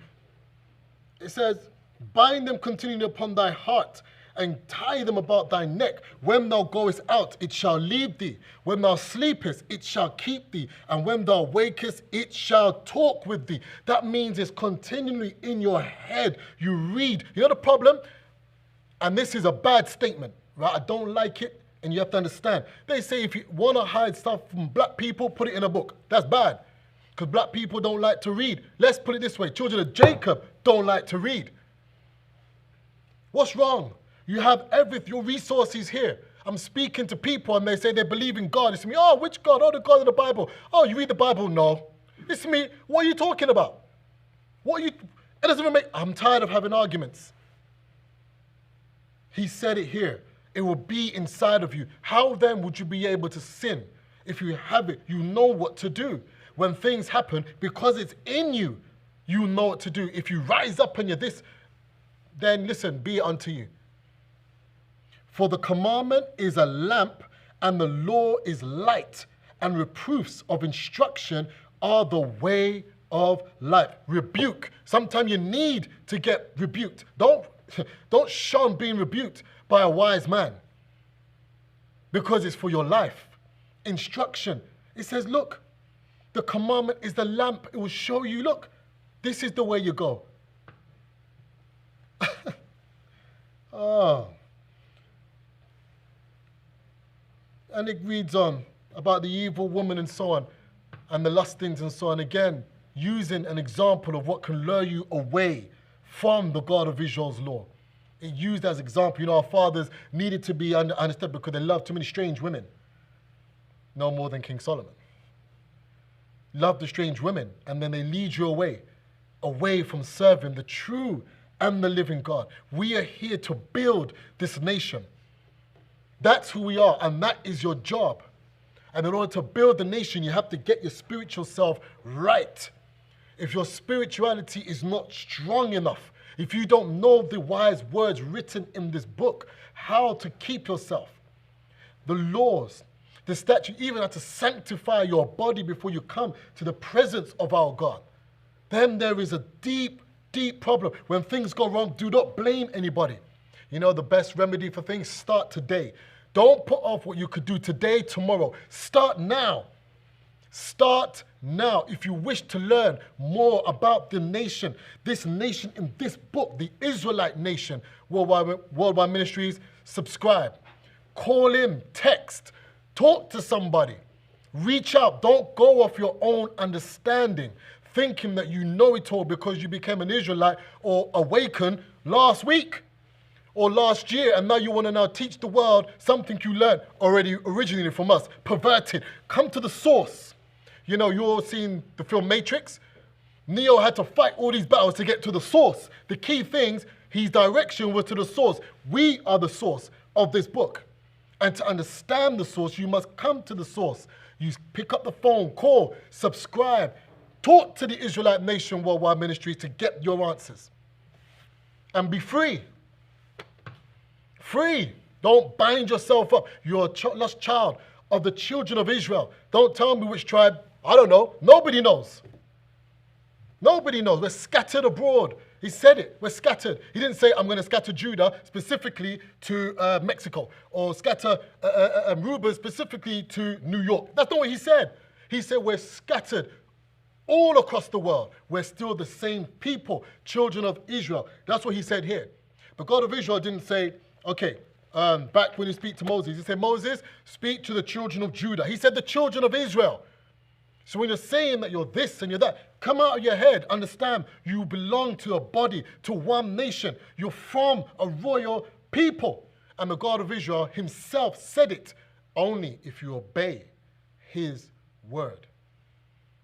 It says, bind them continually upon thy heart and tie them about thy neck. When thou goest out, it shall lead thee. When thou sleepest, it shall keep thee. And when thou wakest, it shall talk with thee. That means it's continually in your head. You read. You know the problem? And this is a bad statement, right? I don't like it, and you have to understand. They say if you want to hide stuff from black people, put it in a book. That's bad, because black people don't like to read. Let's put it this way. Children of Jacob don't like to read. What's wrong? You have everything, your resources here. I'm speaking to people and they say they believe in God. It's me, oh, which God? Oh, the God of the Bible. Oh, you read the Bible? No. It's me, what are you talking about? It doesn't even make, I'm tired of having arguments. He said it here. It will be inside of you. How then would you be able to sin? If you have it, you know what to do. When things happen, because it's in you, you know what to do. If you rise up and you're this, then listen, be it unto you. For the commandment is a lamp and the law is light, and reproofs of instruction are the way of life. Rebuke. Sometimes you need to get rebuked. Don't shun being rebuked by a wise man, because it's for your life. Instruction. It says, look, the commandment is the lamp. It will show you, look, this is the way you go. Oh. And it reads on about the evil woman and so on, and the lustings and so on. Again, using an example of what can lure you away from the God of Israel's law. It used as example. You know, our fathers needed to be understood because they loved too many strange women. No more than King Solomon. Love the strange women, and then they lead you away from serving the true and the living God. We are here to build this nation. That's who we are, and that is your job. And in order to build the nation, you have to get your spiritual self right. If your spirituality is not strong enough, if you don't know the wise words written in this book, how to keep yourself, the laws, the statute, even how to sanctify your body before you come to the presence of our God, then there is a deep, deep problem. When things go wrong, do not blame anybody. You know, the best remedy for things, start today. Don't put off what you could do today, tomorrow. Start now. Start now. If you wish to learn more about the nation, this nation in this book, the Israelite nation, Worldwide Ministries, subscribe. Call in, text, talk to somebody. Reach out. Don't go off your own understanding, thinking that you know it all because you became an Israelite or awakened last week or last year, and now you want to now teach the world something you learned already originally from us. Perverted. Come to the source. You know, you all seen the film Matrix. Neo had to fight all these battles to get to the source. The key things, his direction was to the source. We are the source of this book. And to understand the source, you must come to the source. You pick up the phone, call, subscribe, talk to the Israelite Nation Worldwide Ministry to get your answers. And be free. Free. Don't bind yourself up. You're a lost child of the children of Israel. Don't tell me which tribe. I don't know. Nobody knows. Nobody knows. We're scattered abroad. He said it. We're scattered. He didn't say, I'm going to scatter Judah specifically to Mexico, or scatter Aruba specifically to New York. That's not what he said. He said we're scattered all across the world. We're still the same people, children of Israel. That's what he said here. The God of Israel didn't say, okay, back when he speak to Moses, he said, Moses, speak to the children of Judah. He said the children of Israel. So when you're saying that you're this and you're that, come out of your head. Understand, you belong to a body, to one nation. You're from a royal people. And the God of Israel himself said it only if you obey his word.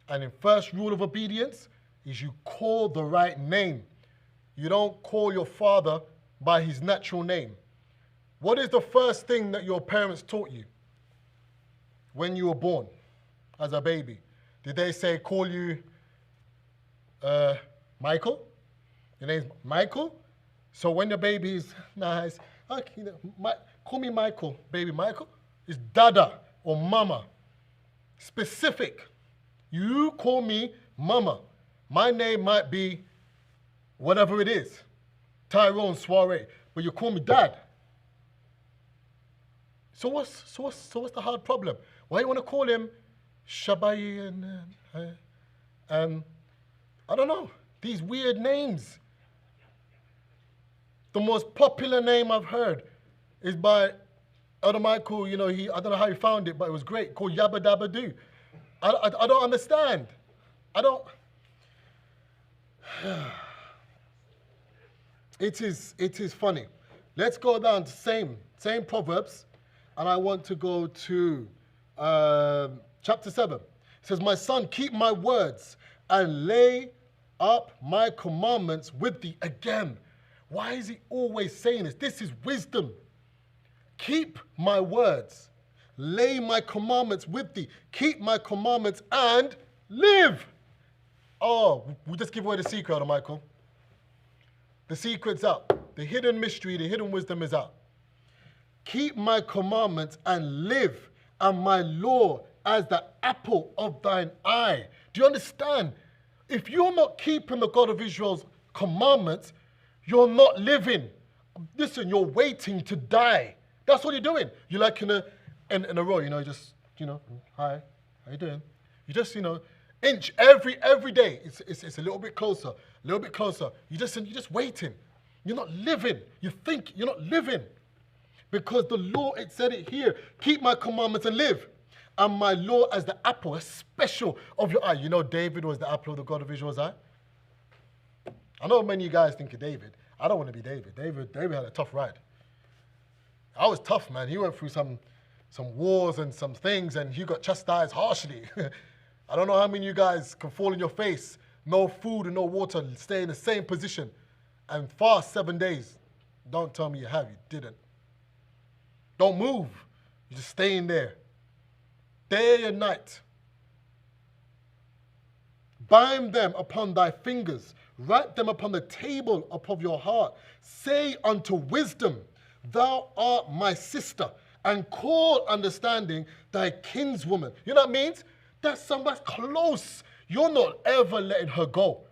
And in first rule of obedience is you call the right name. You don't call your father by his natural name. What is the first thing that your parents taught you when you were born as a baby? Did they say, call you Michael? Your name's Michael? So when the baby is nice, okay, call me Michael, baby Michael. It's Dada or Mama. Specific. You call me Mama. My name might be whatever it is, Tyrone Soiree, but you call me Dad. So what's the hard problem? Why you want to call him Shabai and I don't know, these weird names? The most popular name I've heard is by Elder Michael. You know, I don't know how he found it, but it was great, called Yabba Dabba Doo. I don't understand. It is funny. Let's go down to same Proverbs, and I want to go to chapter 7. It says, my son, keep my words and lay up my commandments with thee. Again, why is he always saying this? This is wisdom. Keep my words, lay my commandments with thee. Keep my commandments and live. Oh, we just give away the secret, Elder Michael. The secret's out. The hidden mystery, the hidden wisdom is out. keep my commandments and live, and my law as the apple of thine eye. Do you understand? If you're not keeping the God of Israel's commandments, you're not living. Listen, you're waiting to die. That's what you're doing. You're like in a row, just, hi, how you doing? You just, inch every day. It's a little bit closer, a little bit closer. You're just waiting. You're not living. You think you're not living. Because the law, it said it here, keep my commandments and live. And my law as the apple, a special of your eye. You know David was the apple of the God of Israel's eye? I know many of you guys think of David. I don't want to be David. David had a tough ride. I was tough, man. He went through some wars and some things, and he got chastised harshly. I don't know how many of you guys can fall in your face, no food and no water, stay in the same position, and fast 7 days. Don't tell me you have. You didn't. Don't move. You're just staying there. Day and night. Bind them upon thy fingers. Write them upon the table of your heart. Say unto wisdom, thou art my sister, and call understanding thy kinswoman. You know what it means? That's somebody close. You're not ever letting her go.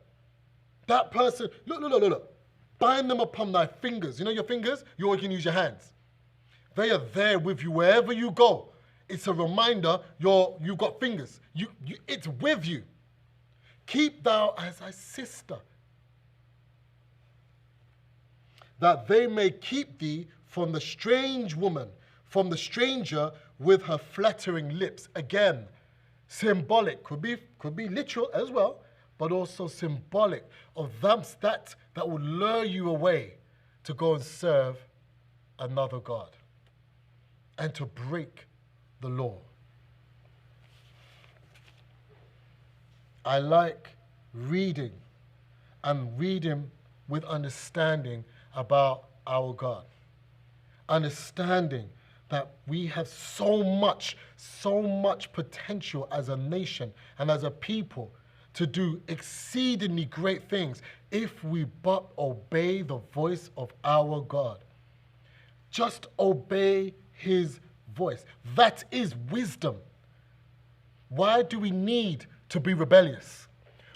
That person, look. Bind them upon thy fingers. You know your fingers? You always can use your hands. They are there with you wherever you go. It's a reminder you've got fingers. It's with you. Keep thou as thy sister, that they may keep thee from the strange woman, from the stranger with her flattering lips. Again, symbolic, could be literal as well, but also symbolic of that will lure you away to go and serve another God and to break the law. I like reading with understanding about our God. Understanding that we have so much potential as a nation and as a people to do exceedingly great things if we but obey the voice of our God. Just obey his voice. That is wisdom. Why do we need to be rebellious?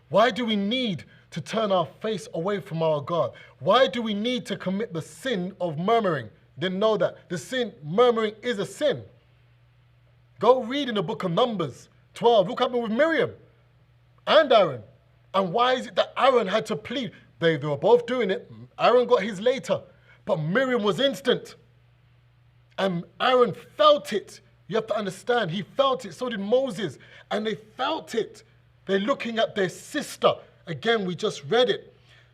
Why do we need to turn our face away from our God? Why do we need to commit the sin of murmuring? Didn't know that. Murmuring is a sin. Go read in the book of Numbers 12. Look what happened with Miriam and Aaron. And why is it that Aaron had to plead? They were both doing it. Aaron got his later, but Miriam was instant. And Aaron felt it. You have to understand, he felt it. So did Moses. And they felt it. They're looking at their sister. Again, we just read it.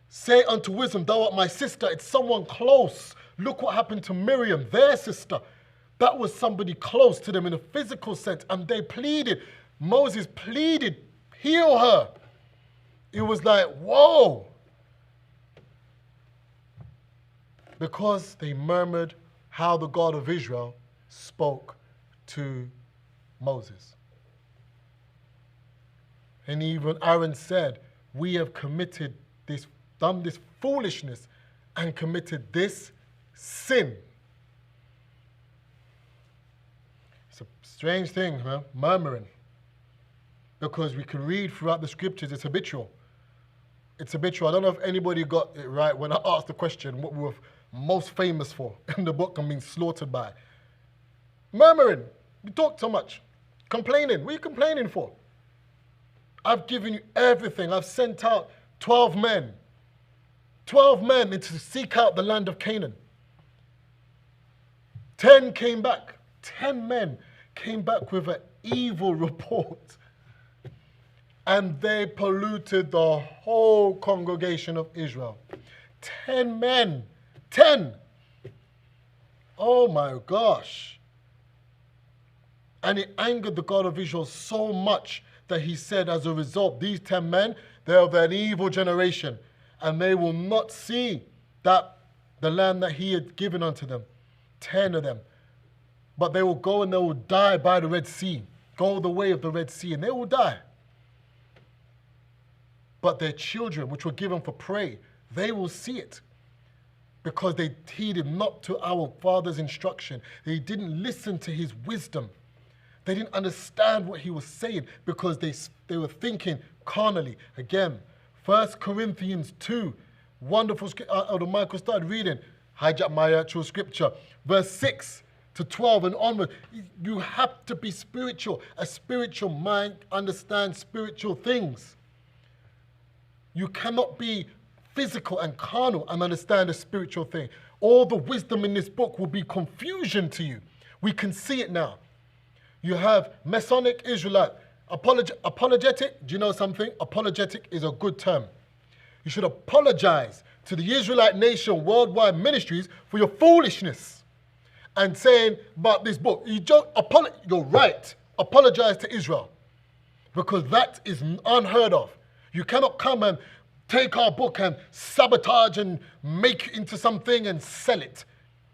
Say unto wisdom, thou art my sister. It's someone close. Look what happened to Miriam, their sister. That was somebody close to them in a physical sense. And they pleaded. Moses pleaded, heal her. It was like, whoa. Because they murmured how the God of Israel spoke to Moses. And even Aaron said, we have done this foolishness and committed this sin. It's a strange thing, huh? Murmuring. Because we can read throughout the scriptures, it's habitual. It's habitual. I don't know if anybody got it right when I asked the question, what we were most famous for in the book and being slaughtered by. Murmuring. You talk so much. Complaining. What are you complaining for? I've given you everything. I've sent out 12 men. 12 men to seek out the land of Canaan. 10 came back. 10 men came back with an evil report. And they polluted the whole congregation of Israel. 10 men. 10. Oh my gosh. And it angered the God of Israel so much that he said, as a result, these 10 men, they're of an evil generation, and they will not see the land that he had given unto them. 10 of them. But they will go and they will die by the Red Sea. Go the way of the Red Sea, and they will die. But their children, which were given for prey, they will see it. because they heeded not to our father's instruction. They didn't listen to his wisdom. They didn't understand what he was saying because they were thinking carnally. Again, 1 Corinthians 2, wonderful scripture. Michael started reading, hijack my actual scripture, verse 6 to 12 and onward. You have to be spiritual. A spiritual mind understands spiritual things. You cannot be physical and carnal and understand a spiritual thing. All the wisdom in this book will be confusion to you. We can see it now. You have Masonic Israelite, apologetic. Do you know something? Apologetic is a good term. You should apologize to the Israelite nation, worldwide ministries, for your foolishness and saying about this book. You're right. Apologize to Israel because that is unheard of. You cannot come and take our book and sabotage and make it into something and sell it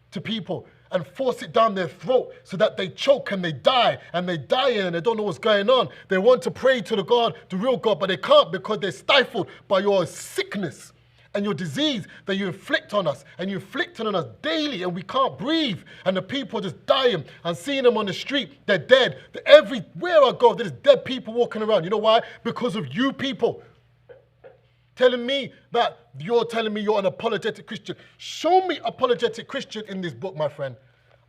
to people and force it down their throat so that they choke and they die and they don't know what's going on. They want to pray to the real God, but they can't because they're stifled by your sickness and your disease that you inflict on us, and you inflict it on us daily, and we can't breathe, and the people are just dying and seeing them on the street, they're dead. Everywhere I go, there's dead people walking around. You know why? Because of you people. Telling me that you're telling me you're an apologetic Christian. Show me apologetic Christian in this book, my friend.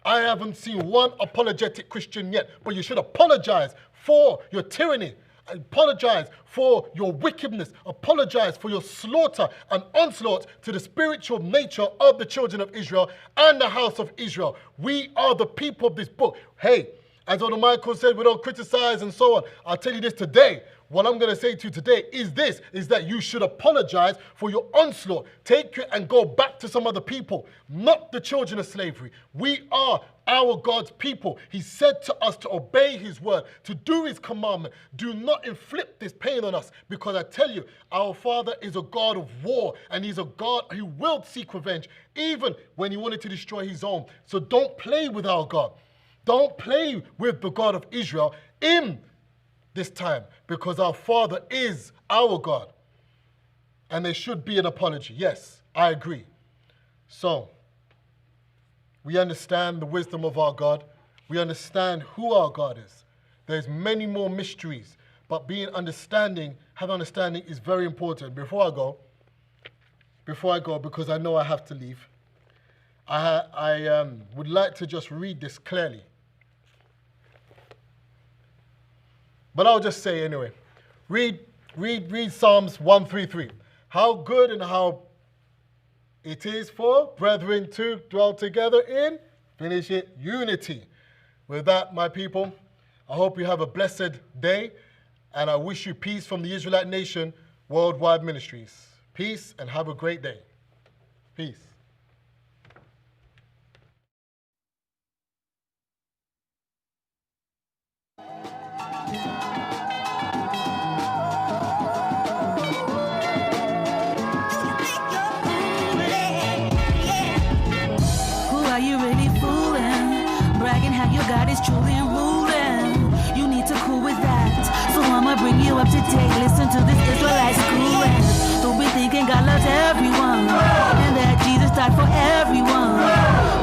I haven't seen one apologetic Christian yet, but you should apologize for your tyranny. Apologize for your wickedness. Apologize for your slaughter and onslaught to the spiritual nature of the children of Israel and the house of Israel. We are the people of this book. Hey, as Elder Michael said, we don't criticize and so on. I'll tell you this today. What I'm going to say to you today is that you should apologize for your onslaught. Take it and go back to some other people, not the children of slavery. We are our God's people. He said to us to obey his word, to do his commandment. Do not inflict this pain on us, because I tell you, our Father is a God of war, and he's a God who will seek revenge, even when he wanted to destroy his own. So don't play with our God. Don't play with the God of Israel in this time, because our Father is our God. And there should be an apology. Yes, I agree. So, we understand the wisdom of our God. We understand who our God is. There's many more mysteries, but having understanding is very important. Before I go, because I know I have to leave, I would like to just read this clearly. But I'll just say anyway. Read Psalms 133. How good and how it is for brethren to dwell together in, finish it, unity. With that, my people, I hope you have a blessed day, and I wish you peace from the Israelite nation, Worldwide Ministries. Peace, and have a great day. Peace. God is truly ruling. You need to cool with that. So I'ma bring you up to date. Listen to this Israelite schooling. Don't be thinking God loves everyone and that Jesus died for everyone.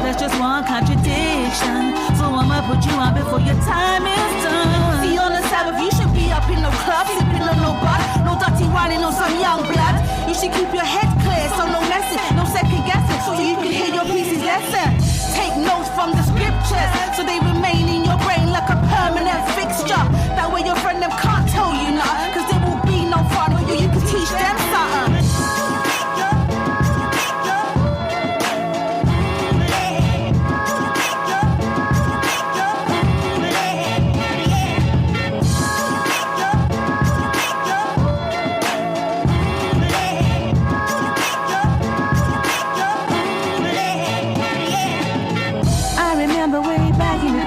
That's just one contradiction. So I'ma put you on before your time is done. See, on the Sabbath you should be up in the club, sipping on no bud, no dirty whining on some young blood. You should keep your head clear, so no messing, no second guessing, so you can hear your pieces lesson. Take notes from the scriptures, so they remain in your brain like a permanent fixture. That way your friend them can't tell you nothing, cause there will be no fun, or you can teach them something. I remember way back in the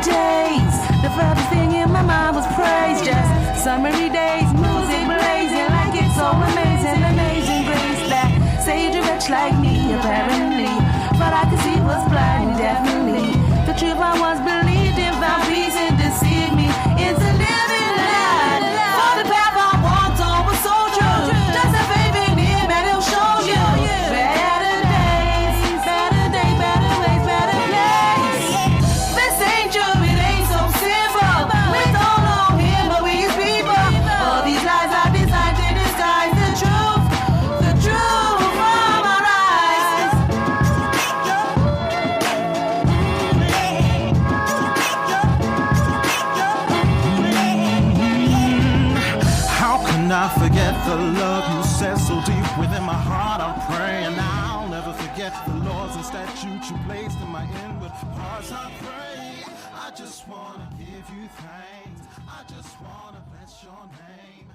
forget the love you set so deep within my heart. I'm praying I'll never forget the laws and statutes you placed in my inward parts. I pray, I just wanna give you thanks. I just wanna bless your name.